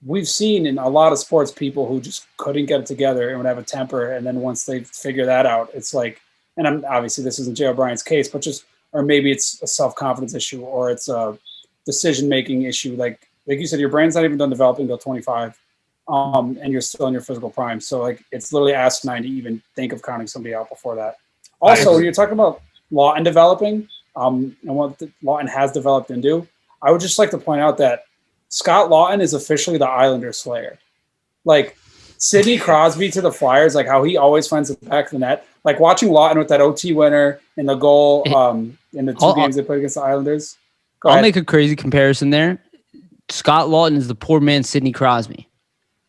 Speaker 3: we've seen in a lot of sports people who just couldn't get it together and would have a temper, and then once they figure that out, it's like, and obviously this isn't Jay O'Brien's case, but just, or maybe it's a self-confidence issue, or it's a decision-making issue. Like you said, your brain's not even done developing until 25. And you're still in your physical prime. So, like, it's literally asinine to even think of counting somebody out before that. Also, when you're talking about Laughton developing, and what Laughton has developed into, I would just like to point out that Scott Laughton is officially the Islander Slayer. Like, Sidney Crosby to the Flyers, like how he always finds the back of the net. Like, watching Laughton with that OT winner in the goal in the two games they played against the Islanders.
Speaker 1: I'll make a crazy comparison there. Scott Laughton is the poor man's Sidney Crosby.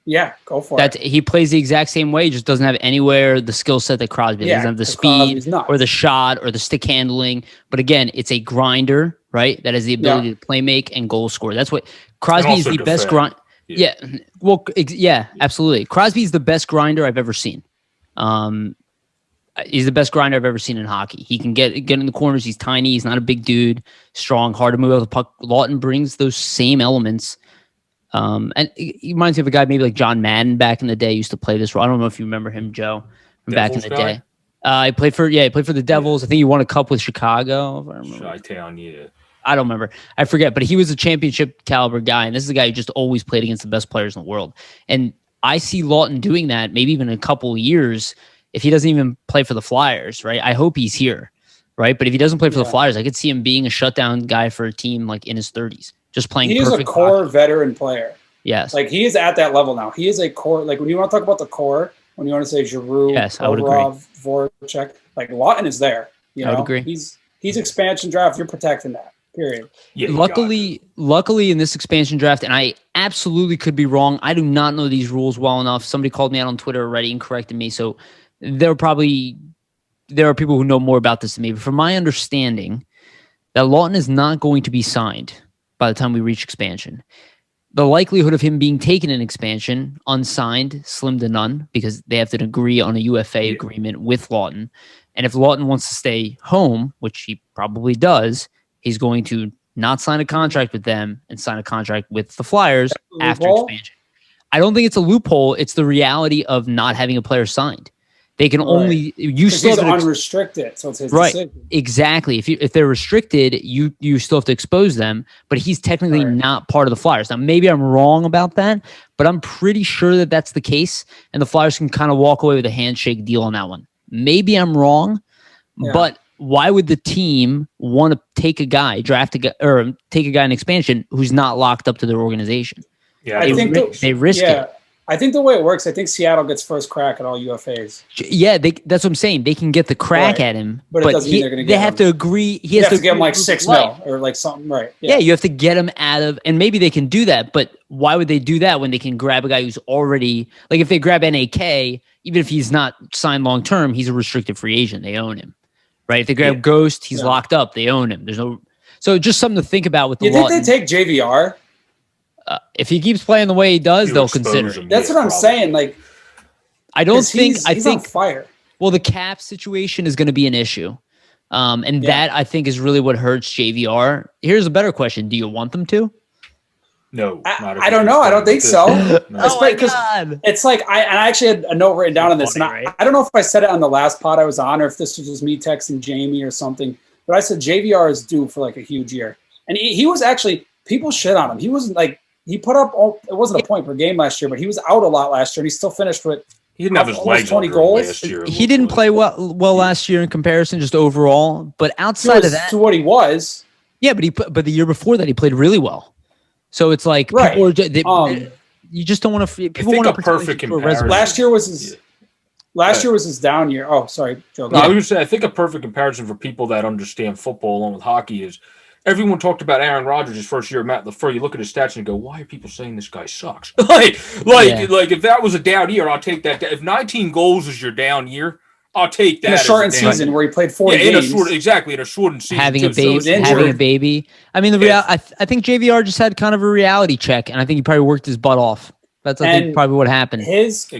Speaker 3: Yeah, go for it.
Speaker 1: He plays the exact same way, just doesn't have anywhere the skill set that Crosby doesn't have the speed or the shot or the stick handling. But again, it's a grinder, right? That has the ability to play make and goal score. That's what Crosby is the best grind. Yeah. Well, yeah, absolutely. Crosby's the best grinder I've ever seen. He's the best grinder I've ever seen in hockey. He can get in the corners. He's tiny. He's not a big dude. Strong, hard to move out the puck. Laughton brings those same elements. And he reminds me of a guy maybe like John Madden back in the day used to play this role. I don't know if you remember him, Joe, from back in the day. He played for the Devils. I think he won a cup with Chicago. If I remember.
Speaker 2: Chi-Town, yeah.
Speaker 1: I don't remember. I forget, but he was a championship caliber guy, and this is a guy who just always played against the best players in the world. And I see Laughton doing that maybe even in a couple of years if he doesn't even play for the Flyers, right? I hope he's here, right? But if he doesn't play for the Flyers, I could see him being a shutdown guy for a team like in his 30s, just playing
Speaker 3: He is a core
Speaker 1: hockey.
Speaker 3: veteran player.
Speaker 1: Yes.
Speaker 3: Like, he is at that level now. He is a core. Like, when you want to talk about the core, when you want to say Giroux,
Speaker 1: I would agree.
Speaker 3: Voracek, like, Laughton is there. You know?
Speaker 1: I would agree.
Speaker 3: He's expansion draft. You're protecting that. Period.
Speaker 2: Yeah,
Speaker 1: luckily in this expansion draft, and I absolutely could be wrong. I do not know these rules well enough. Somebody called me out on Twitter already and corrected me. So there are people who know more about this than me. But from my understanding, that Laughton is not going to be signed by the time we reach expansion. The likelihood of him being taken in expansion, unsigned, slim to none, because they have to agree on a UFA agreement with Laughton. And if Laughton wants to stay home, which he probably does, he's going to not sign a contract with them and sign a contract with the Flyers after expansion. I don't think it's a loophole. It's the reality of not having a player signed. They can only
Speaker 3: he's unrestricted, so it's his decision.
Speaker 1: Exactly. If they're restricted, you still have to expose them, but he's technically not part of the Flyers. Now, maybe I'm wrong about that, but I'm pretty sure that that's the case, and the Flyers can kind of walk away with a handshake deal on that one. Maybe I'm wrong, but why would the team want to take a guy, take a guy in expansion who's not locked up to their organization?
Speaker 2: Yeah,
Speaker 1: I think they risk it.
Speaker 3: I think the way it works, I think Seattle gets first crack at all UFAs.
Speaker 1: Yeah, that's what I'm saying. They can get the crack at him,
Speaker 3: but it doesn't mean they're going to get him.
Speaker 1: They have to agree. He has
Speaker 3: to give him like $6 million or like something, right?
Speaker 1: Yeah, you have to get him out of, and maybe they can do that, but why would they do that when they can grab a guy who's already, like if they grab NAK, even if he's not signed long term, he's a restricted free agent. They own him, right? If they grab Ghost, he's locked up. They own him. So just something to think about with the
Speaker 3: You think they take JVR?
Speaker 1: If he keeps playing the way he does, they'll consider him.
Speaker 3: That's what I'm saying. Like,
Speaker 1: I don't think
Speaker 3: he's on fire.
Speaker 1: Well, the cap situation is going to be an issue, and that I think is really what hurts JVR. Here's a better question: do you want them to?
Speaker 2: No,
Speaker 3: I don't know. I don't think so.
Speaker 1: Oh my God.
Speaker 3: It's like I actually had a note written down on this, and I don't know if I said it on the last pod I was on, or if this was just me texting Jamie or something. But I said JVR is due for like a huge year, and he was actually, people shit on him. He wasn't like. He put up, it wasn't a point per game last year, but he was out a lot last year, and he still finished with
Speaker 2: he didn't have his legs
Speaker 3: 20 goals.
Speaker 2: Last year,
Speaker 1: he didn't play well last year in comparison, just overall. But outside of that,
Speaker 3: to what he was,
Speaker 1: but the year before that, he played really well. So it's like people are, you just don't want to. People want
Speaker 2: a perfect comparison.
Speaker 3: Last year was his down year. Oh, sorry, Joe.
Speaker 2: No, I was going to say, I think a perfect comparison for people that understand football along with hockey is. Everyone talked about Aaron Rodgers' his first year at Matt LaFleur. You look at his stats and go, why are people saying this guy sucks? like if that was a down year, I'll take that. If 19 goals is your down year, I'll take that.
Speaker 3: In a shortened season where he played 40 games.
Speaker 2: In a shortened season.
Speaker 1: Having a baby. I mean, I think JVR just had kind of a reality check, and I think he probably worked his butt off. That's I think probably what happened.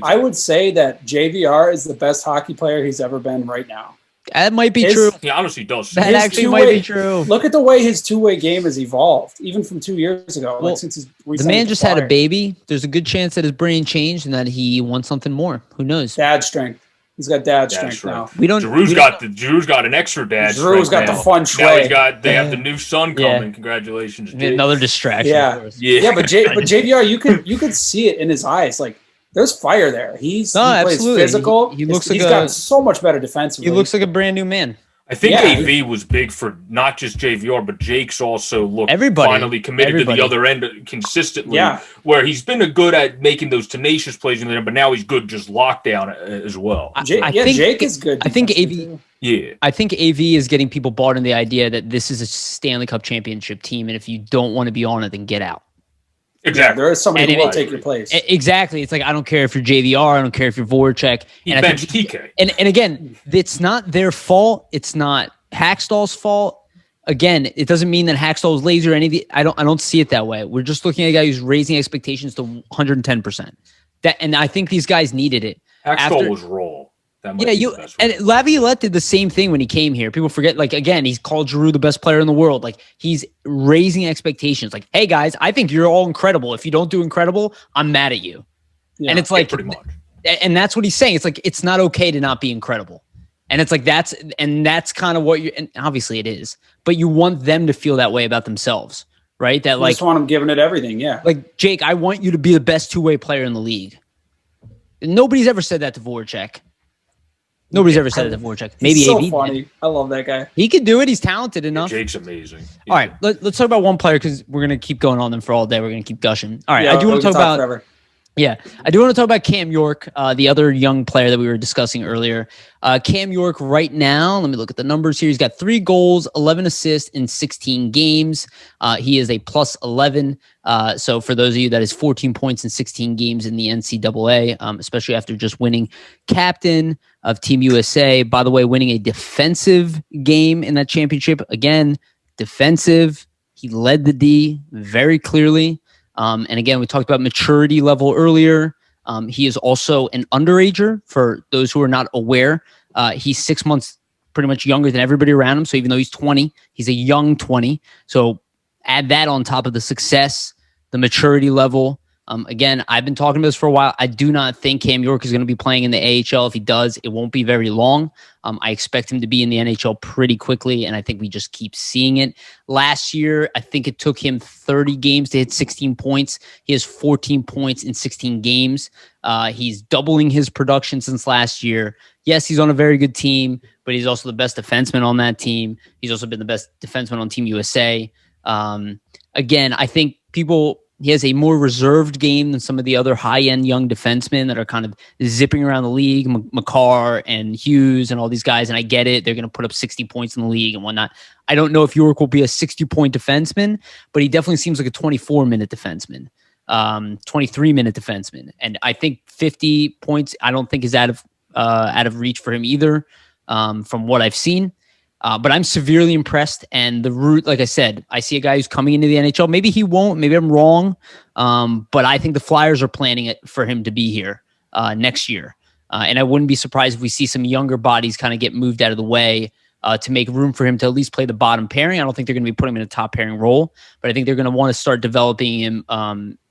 Speaker 3: I would say that JVR is the best hockey player he's ever been right now.
Speaker 1: That might be true.
Speaker 2: He honestly does.
Speaker 1: That actually might be true.
Speaker 3: Look at the way his two-way game has evolved, even from 2 years ago. Well, since the
Speaker 1: man just had a baby. There's a good chance that his brain changed and that he wants something more. Who knows?
Speaker 3: Dad strength. He's got dad strength now.
Speaker 2: Drew's got an extra dad.
Speaker 3: Drew's got the fun
Speaker 2: sway. They have the new son coming. Congratulations,
Speaker 1: another distraction.
Speaker 3: But JVR, you could see it in his eyes, like. There's fire there. He plays physical. He's gotten so much better defensively.
Speaker 1: He looks like a brand new man.
Speaker 2: I think AV was big for not just JVR, but Jake's also finally committed to the other end consistently. Yeah. Where he's been good at making those tenacious plays in there, but now he's good just lockdown as well.
Speaker 3: Jake is good.
Speaker 1: I think AV. Yeah, I think AV is getting people bought in the idea that this is a Stanley Cup championship team, and if you don't want to be on it, then get out.
Speaker 2: Exactly.
Speaker 3: There is somebody who will take your place.
Speaker 1: Exactly. It's like, I don't care if you're JVR. I don't care if you're Voracek.
Speaker 2: He benched TK.
Speaker 1: And again, it's not their fault. It's not Hackstall's fault. again, it doesn't mean that Hackstall is lazy or anything. I don't see it that way. We're just looking at a guy who's raising expectations to 110%. And I think these guys needed it.
Speaker 2: Hackstall was raw.
Speaker 1: And Laviolette did the same thing when he came here. People forget, like, again, he's called Giroux the best player in the world. Like, he's raising expectations. Like, hey guys, I think you're all incredible. If you don't do incredible, I'm mad at you. And it's like,
Speaker 2: pretty much.
Speaker 1: And that's what he's saying. It's like, it's not okay to not be incredible. And it's like, that's kind of what and obviously it is, but you want them to feel that way about themselves, right? That,
Speaker 3: you
Speaker 1: like,
Speaker 3: just want them giving it everything. Yeah.
Speaker 1: Like, Jake, I want you to be the best two-way player in the league. Nobody's ever said that to Voracek. Nobody's ever said it to Voracek. Maybe
Speaker 3: He's so
Speaker 1: AB
Speaker 3: funny.
Speaker 1: did.
Speaker 3: I love that guy.
Speaker 1: He could do it. He's talented enough.
Speaker 2: Jake's amazing.
Speaker 1: All right, let's talk about one player because we're gonna keep going on them for all day. We're gonna keep gushing. All right,
Speaker 3: Yeah,
Speaker 1: I do want to talk about.
Speaker 3: forever.
Speaker 1: Yeah, I do want to talk about Cam York, the other young player that we were discussing earlier. Cam York right now, let me look at the numbers here. He's got 3 goals, 11 assists in 16 games. He is a plus 11. So for those of you, that is 14 points in 16 games in the NCAA, especially after just winning captain of Team USA. By the way, winning a defensive game in that championship. Again, defensive. He led the D very clearly. And again, we talked about maturity level earlier. He is also an underager for those who are not aware. He's 6 months pretty much younger than everybody around him. So even though he's 20, he's a young 20. So add that on top of the success, the maturity level. Again, I've been talking about this for a while. I do not think Cam York is going to be playing in the AHL. If he does, it won't be very long. I expect him to be in the NHL pretty quickly, and I think we just keep seeing it. Last year, I think it took him 30 games to hit 16 points. He has 14 points in 16 games. He's doubling his production since last year. Yes, he's on a very good team, but he's also the best defenseman on that team. He's also been the best defenseman on Team USA. Again, I think he has a more reserved game than some of the other high-end young defensemen that are kind of zipping around the league, McCarr and Hughes and all these guys, and I get it. They're going to put up 60 points in the league and whatnot. I don't know if York will be a 60-point defenseman, but he definitely seems like a 24-minute defenseman, 23-minute defenseman. And I think 50 points I don't think is out of reach for him either, from what I've seen. But I'm severely impressed. And the route, like I said, I see a guy who's coming into the NHL. Maybe he won't. Maybe I'm wrong. But I think the Flyers are planning it for him to be here next year. And I wouldn't be surprised if we see some younger bodies kind of get moved out of the way to make room for him to at least play the bottom pairing. I don't think they're going to be putting him in a top pairing role, but I think they're going to want to start developing him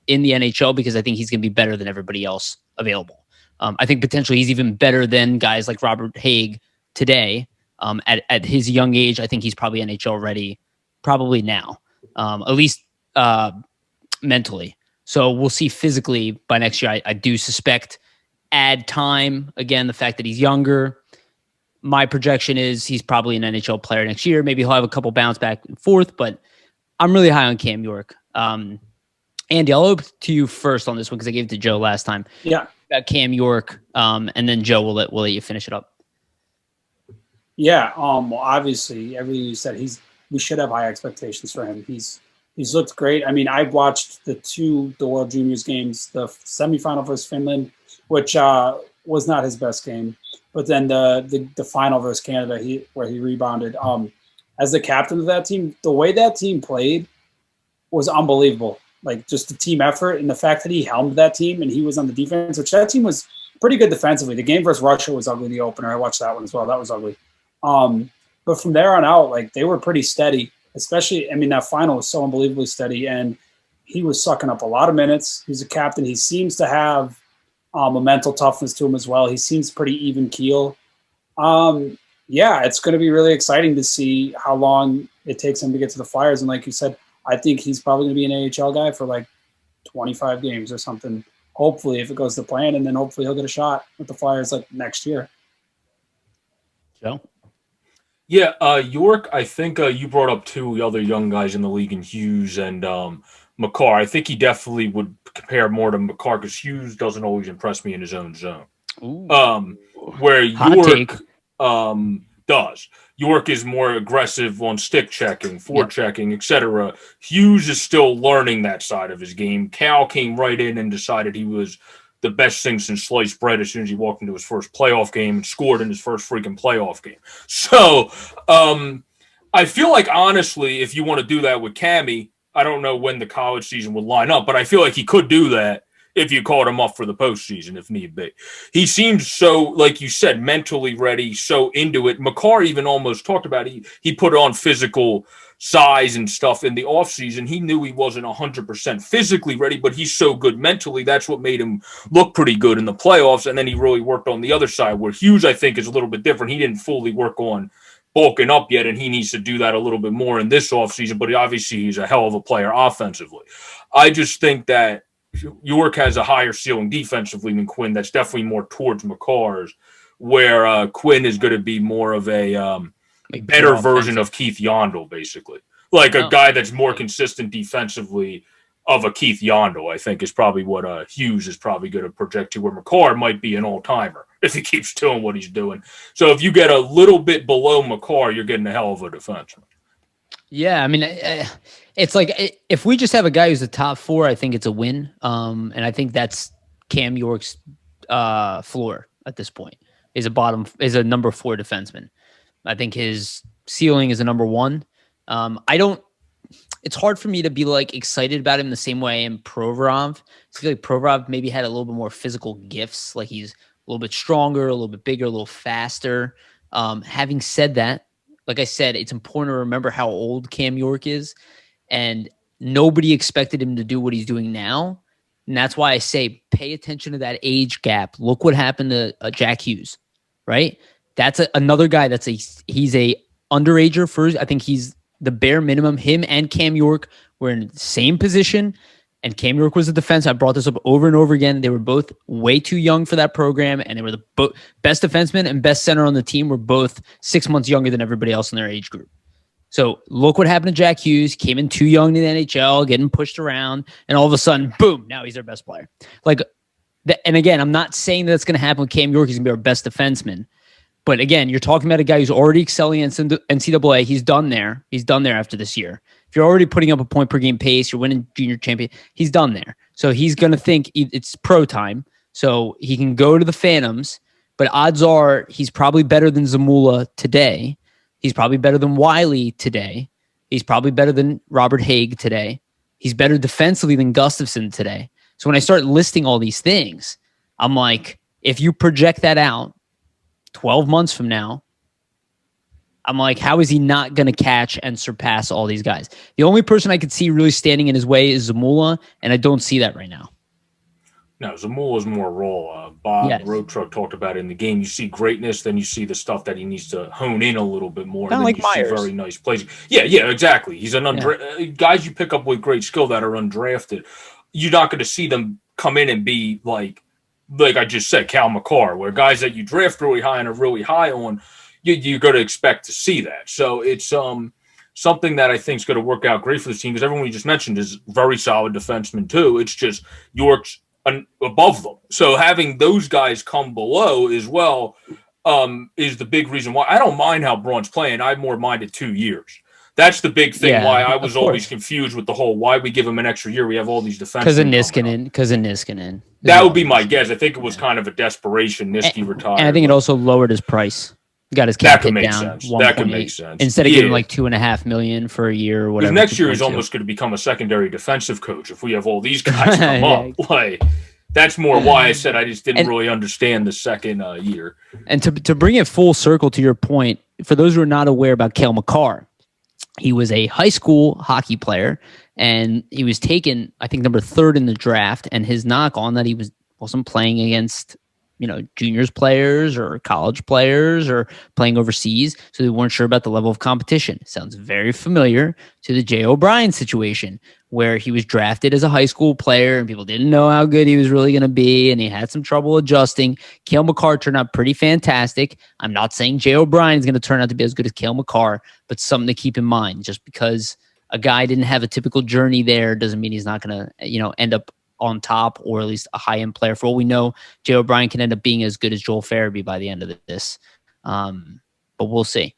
Speaker 1: in the NHL because I think he's going to be better than everybody else available. I think potentially he's even better than guys like Robert Haig today. At his young age, I think he's probably NHL ready, probably now, at least mentally. So we'll see physically by next year. I do suspect add time. Again, the fact that he's younger, my projection is he's probably an NHL player next year. Maybe he'll have a couple bounce back and forth, but I'm really high on Cam York. Andy, I'll open to you first on this one because I gave it to Joe last time.
Speaker 3: Yeah.
Speaker 1: About Cam York, and then Joe, we'll let you finish it up.
Speaker 3: Yeah, well, obviously, everything you said, we should have high expectations for him. He's looked great. I mean, I watched the World Juniors games, the semifinal versus Finland, which was not his best game, but then the final versus Canada, where he rebounded. As the captain of that team, the way that team played was unbelievable. Like, just the team effort and the fact that he helmed that team and he was on the defense, which that team was pretty good defensively. The game versus Russia was ugly, the opener. I watched that one as well. That was ugly. But from there on out, like, they were pretty steady, especially, I mean, that final was so unbelievably steady, and he was sucking up a lot of minutes. He's a captain. He seems to have a mental toughness to him as well. He seems pretty even keel. Yeah, it's going to be really exciting to see how long it takes him to get to the Flyers. And like you said, I think he's probably going to be an AHL guy for like 25 games or something. Hopefully, if it goes to plan, and then hopefully he'll get a shot with the Flyers like next year.
Speaker 1: Joe?
Speaker 2: Yeah, York, I think you brought up 2 other young guys in the league in Hughes and McCarr. I think he definitely would compare more to McCarr because Hughes doesn't always impress me in his own zone. Where York does. York is more aggressive on stick checking, forechecking, etc. Hughes is still learning that side of his game. Cal came right in and decided he was the best thing since sliced bread as soon as he walked into his first playoff game and scored in his first freaking playoff game. So I feel like, honestly, if you want to do that with Cammy, I don't know when the college season would line up, but I feel like he could do that if you called him up for the postseason, if need be. He seems so, like you said, mentally ready, so into it. Makar even almost talked about it. He put on physical size and stuff in the offseason. He knew he wasn't 100% physically ready, but he's so good mentally. That's what made him look pretty good in the playoffs. And then he really worked on the other side, where Hughes, I think, is a little bit different. He didn't fully work on bulking up yet, and he needs to do that a little bit more in this offseason, but obviously he's a hell of a player offensively. I just think that York has a higher ceiling defensively than Quinn. That's definitely more towards Makar's, where Quinn is going to be more of a better version of Keith Yondel, basically. Like a guy that's more consistent defensively of a Keith Yondel, I think, is probably what Hughes is probably going to project to, where Makar might be an all-timer if he keeps doing what he's doing. So if you get a little bit below Makar, you're getting a hell of a defenseman.
Speaker 1: Yeah, I mean, it's like if we just have a guy who's a top 4, I think it's a win. And I think that's Cam York's floor at this point. Is a number 4 defenseman. I think his ceiling is a number 1. It's hard for me to be like excited about him the same way I am Provorov. I feel like Provorov maybe had a little bit more physical gifts. Like he's a little bit stronger, a little bit bigger, a little faster. Having said that, like I said, it's important to remember how old Cam York is, and nobody expected him to do what he's doing now. And that's why I say pay attention to that age gap. Look what happened to Jack Hughes, right? That's another guy he's a underager first. I think he's the bare minimum. Him and Cam York were in the same position, and Cam York was a defense. I brought this up over and over again. They were both way too young for that program, and they were the best defenseman and best center on the team were both 6 months younger than everybody else in their age group. So look what happened to Jack Hughes. Came in too young in the NHL, getting pushed around, and all of a sudden, boom, now he's their best player. And again, I'm not saying that's going to happen with Cam York. He's going to be our best defenseman. But again, you're talking about a guy who's already excelling in NCAA. He's done there. He's done there after this year. If you're already putting up a point per game pace, you're winning junior champion, he's done there. So he's going to think it's pro time. So he can go to the Phantoms, but odds are he's probably better than Zamula today. He's probably better than Wiley today. He's probably better than Robert Haig today. He's better defensively than Gustafson today. So when I start listing all these things, I'm like, if you project that out 12 months from now, I'm like, how is he not going to catch and surpass all these guys? The only person I could see really standing in his way is Zamula, and I don't see that right now.
Speaker 2: No, Zamula's more raw. Bob Road Truck talked about it in the game. You see greatness, then you see the stuff that he needs to hone in a little bit more.
Speaker 1: Kind of like Myers.
Speaker 2: See very nice plays. Yeah, exactly. He's an guys you pick up with great skill that are undrafted. You're not going to see them come in and be like I just said, Cal Makar, where guys that you draft really high and are really high on, you're going to expect to see that. So it's something that I think is going to work out great for this team, because everyone we just mentioned is very solid defensemen too. It's just York's above them. So having those guys come below as well is the big reason why. I don't mind how Braun's playing. I more minded 2 years. That's the big thing why I was always confused with the whole why we give him an extra year. We have all these defensemen.
Speaker 1: Because of Niskanen.
Speaker 2: That would be my guess. I think it was kind of a desperation. Niski retired.
Speaker 1: And I think it also lowered his price. Got his cap hit down.
Speaker 2: That could make sense.
Speaker 1: Instead of giving like $2.5 million for a year or whatever.
Speaker 2: Next year he's almost going to become a secondary defensive coach if we have all these guys come up. Like, that's more why I said I just didn't really understand the second year.
Speaker 1: And to bring it full circle to your point, for those who are not aware about Cale Makar, he was a high school hockey player, and he was taken, I think, number 3rd in the draft. And his knock on that he wasn't playing against, juniors players or college players or playing overseas, so they weren't sure about the level of competition. Sounds very familiar to the Jay O'Brien situation, where he was drafted as a high school player and people didn't know how good he was really going to be, and he had some trouble adjusting. Cale Makar turned out pretty fantastic. I'm not saying Jay O'Brien is going to turn out to be as good as Cale Makar, but something to keep in mind. Just because a guy didn't have a typical journey there doesn't mean he's not going to, end up on top, or at least a high-end player. For all we know, Jay O'Brien can end up being as good as Joel Farabee by the end of this. But we'll see.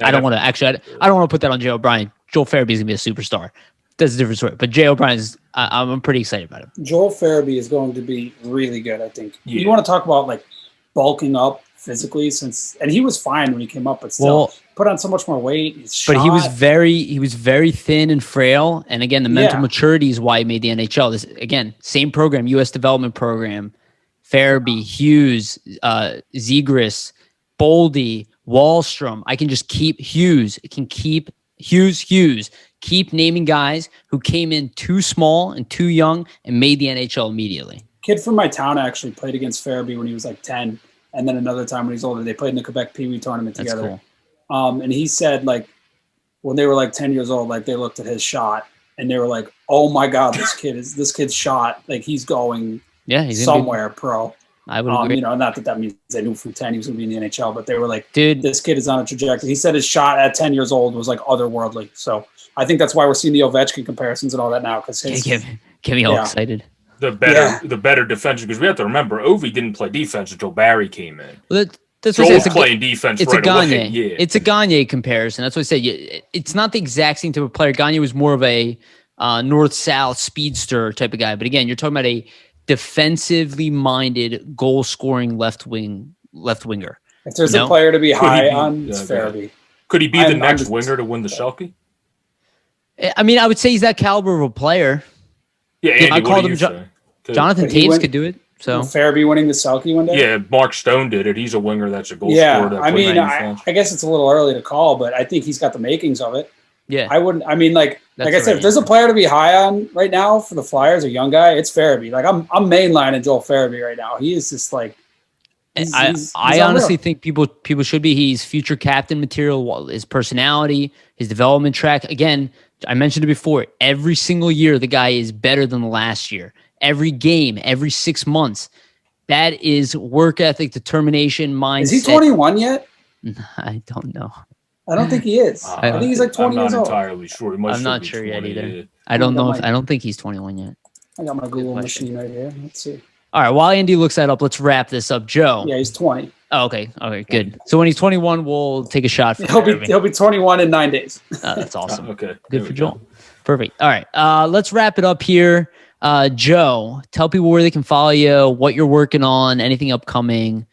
Speaker 1: I don't want to put that on Jay O'Brien. Joel Farabee is going to be a superstar. That's a different story. But Jay O'Brien I'm pretty excited about him.
Speaker 3: Joel Farabee is going to be really good, I think. You want to talk about like bulking up physically, and he was fine when he came up, but still, put on so much more weight.
Speaker 1: But he was very thin and frail. And again, the mental maturity is why he made the NHL. This again, same program, U.S. development program. Farabee, Hughes, Zegras, Boldy, Wallstrom. I can just keep Hughes. It can keep Hughes. Keep naming guys who came in too small and too young and made the NHL immediately.
Speaker 3: Kid from my town actually played against Farabee when he was like 10. And then another time when he's older, they played in the Quebec Pee Wee tournament together. Cool. And he said, like, when they were like 10 years old, like they looked at his shot and they were like, "Oh my God, this kid's shot. Like he's going somewhere pro."
Speaker 1: I would agree.
Speaker 3: Not that means they knew from 10 he was going to be in the NHL, but they were like, "Dude, this kid is on a trajectory." He said his shot at 10 years old was like otherworldly. So I think that's why we're seeing the Ovechkin comparisons and all that now. Because
Speaker 1: get me all excited.
Speaker 2: The better defense, because we have to remember Ovi didn't play defense until Barry came in.
Speaker 1: Well, that's
Speaker 2: Joel's playing defense.
Speaker 1: It's
Speaker 2: right
Speaker 1: a Gagne.
Speaker 2: Away. Yeah.
Speaker 1: It's a Gagne comparison. That's what I said. It's not the exact same type of player. Gagne was more of a north-south speedster type of guy. But again, you're talking about a defensively minded, goal-scoring left winger.
Speaker 3: If there's a player to be high on, it's Farabee.
Speaker 2: Could he be the next winger to win the Selke?
Speaker 1: I mean, I would say he's that caliber of a player.
Speaker 2: Yeah, Andy,
Speaker 1: I called him. Jonathan Taves could do it. So
Speaker 3: Farabee winning the Selke one day?
Speaker 2: Yeah, Mark Stone did it. He's a winger that's a goal scorer. That
Speaker 3: I guess it's a little early to call, but I think he's got the makings of it.
Speaker 1: Yeah.
Speaker 3: Like I said, if there's a player to be high on right now for the Flyers, a young guy, it's Farabee. Like I'm mainlining Joel Farabee right now. He is just like
Speaker 1: I honestly think people should be. He's future captain material. His personality, his development track. Again, I mentioned it before. Every single year, the guy is better than the last year. Every game, every 6 months. That is work ethic, determination, mindset.
Speaker 3: Is he 21 yet?
Speaker 1: I don't know.
Speaker 3: I don't think he is. I think he's like 20 years old.
Speaker 2: I'm not entirely sure.
Speaker 1: I'm not sure yet either. I don't know. I don't think he's 21 yet.
Speaker 3: I got my Google machine right here. Let's see.
Speaker 1: All right. While Andy looks that up, let's wrap this up. Joe.
Speaker 3: Yeah, he's 20.
Speaker 1: Oh, okay. Okay, good. So when he's 21, we'll take a shot for
Speaker 3: He'll be 21 in 9 days.
Speaker 1: That's awesome.
Speaker 2: Okay.
Speaker 1: Good for Joel. Perfect. All right. Let's wrap it up here. Joe, tell people where they can follow you, what you're working on, anything upcoming,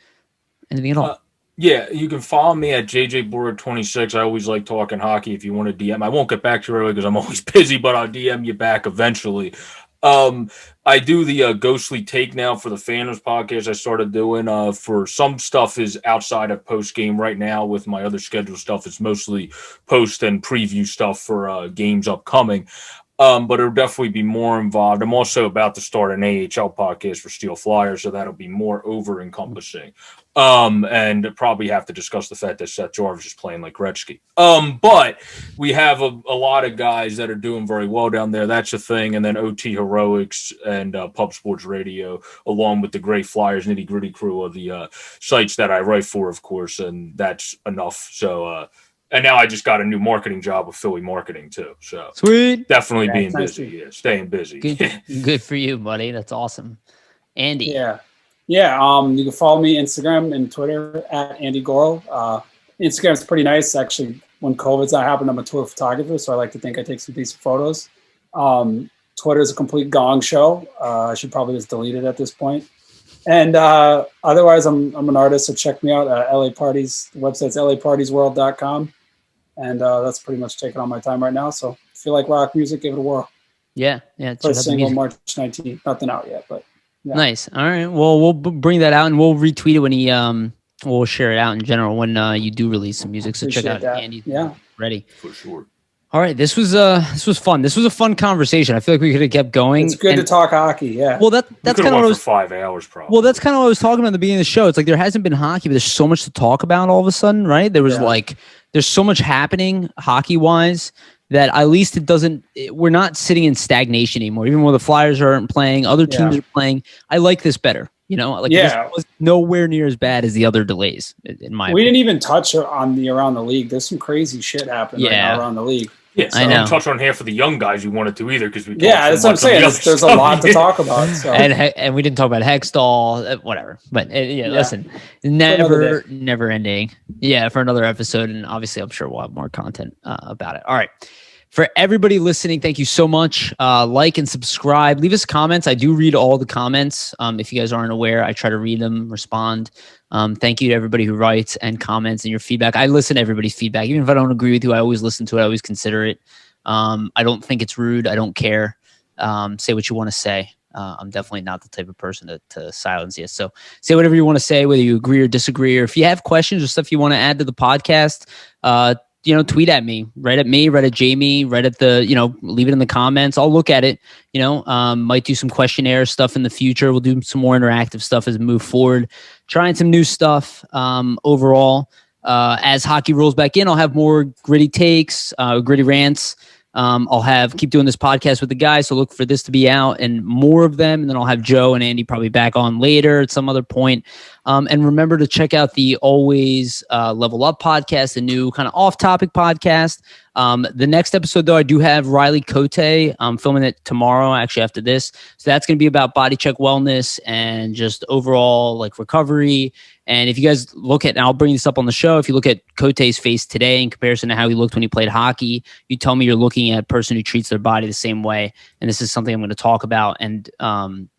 Speaker 1: anything at all.
Speaker 2: Yeah, you can follow me at JJBorek26. I always like talking hockey. If you want to DM, I won't get back to you early because I'm always busy, but I'll DM you back eventually. I do the Ghostly Take now for the Phantoms podcast. I started doing for some stuff is outside of post game right now. With my other scheduled stuff, it's mostly post and preview stuff for games upcoming. But it'll definitely be more involved. I'm also about to start an AHL podcast for Steel Flyers, so that'll be more over-encompassing. And probably have to discuss the fact that Seth Jarvis is playing like Gretzky. But we have a lot of guys that are doing very well down there. That's a thing. And then OT Heroics and Pub Sports Radio, along with the Great Flyers Nitty Gritty crew of the sites that I write for, of course. And that's enough. So, and now I just got a new marketing job with Philly Marketing too. So
Speaker 1: sweet,
Speaker 2: definitely being busy. Yeah, staying busy.
Speaker 1: Good for you, buddy. That's awesome. Andy.
Speaker 3: Yeah. You can follow me Instagram and Twitter at Andy Gorel. Instagram's pretty nice. Actually, when COVID's not happening, I'm a tour photographer, so I like to think I take some decent photos. Twitter's a complete gong show. I should probably just delete it at this point. And otherwise, I'm an artist, so check me out at LA Parties. The website's lapartiesworld.com. And that's pretty much taking all my time right now. So if you like rock music, give it a whirl.
Speaker 1: Yeah.
Speaker 3: First single, March 19th. Nothing out yet, but yeah.
Speaker 1: Nice. All right. Well, we'll bring that out and we'll retweet it when we'll share it out in general when you do release some music. So
Speaker 3: Appreciate
Speaker 1: check out
Speaker 3: that.
Speaker 1: Andy.
Speaker 3: Yeah.
Speaker 1: Ready.
Speaker 2: For sure.
Speaker 1: All right. This was fun. This was a fun conversation. I feel like we could have kept going.
Speaker 3: It's good to talk hockey. Yeah.
Speaker 1: Well, that's kind of what I was.
Speaker 2: For 5 hours, probably.
Speaker 1: Well, that's kind of what I was talking about at the beginning of the show. It's like there hasn't been hockey, but there's so much to talk about all of a sudden, right? There was there's so much happening hockey wise that at least we're not sitting in stagnation anymore. Even when the Flyers aren't playing, other teams are playing. I like this better. You know, like this was nowhere near as bad as the other delays in my opinion.
Speaker 3: We didn't even touch on the around the league. There's some crazy shit happening right now around the league.
Speaker 2: Yeah, so I didn't touch on half of the young guys we wanted to either because we
Speaker 3: that's what I'm saying. There's a lot to talk about. So.
Speaker 1: And we didn't talk about Hextall, whatever. But listen, never ending. Yeah, for another episode, and obviously I'm sure we'll have more content about it. All right. For everybody listening, thank you so much. Like and subscribe. Leave us comments. I do read all the comments. If you guys aren't aware, I try to read them, respond. Thank you to everybody who writes and comments and your feedback. I listen to everybody's feedback. Even if I don't agree with you, I always listen to it. I always consider it. I don't think it's rude. I don't care. Say what you want to say. I'm definitely not the type of person to silence you. So say whatever you want to say, whether you agree or disagree, or if you have questions or stuff you want to add to the podcast, tweet at me, write at Jamie, write at leave it in the comments. I'll look at it, might do some questionnaire stuff in the future. We'll do some more interactive stuff as we move forward, trying some new stuff. Overall, as hockey rolls back in, I'll have more gritty takes, gritty rants. I'll keep doing this podcast with the guys, so look for this to be out and more of them. And then I'll have Joe and Andy probably back on later at some other point. And remember to check out the Always Level Up podcast, a new kind of off-topic podcast. The next episode, though, I do have Riley Cote. I'm filming it tomorrow, actually, after this. So that's going to be about body check wellness and just overall recovery. And if you guys look at, and I'll bring this up on the show, if you look at Cote's face today in comparison to how he looked when he played hockey, you tell me you're looking at a person who treats their body the same way. And this is something I'm going to talk about, and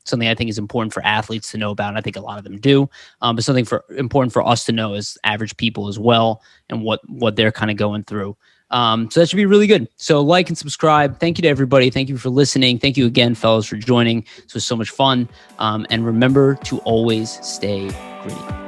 Speaker 1: something I think is important for athletes to know about. And I think a lot of them do, but something important for us to know as average people as well, and what they're kind of going through. So that should be really good. So like and subscribe. Thank you to everybody. Thank you for listening. Thank you again, fellas, for joining. This was so much fun. And remember to always stay gritty.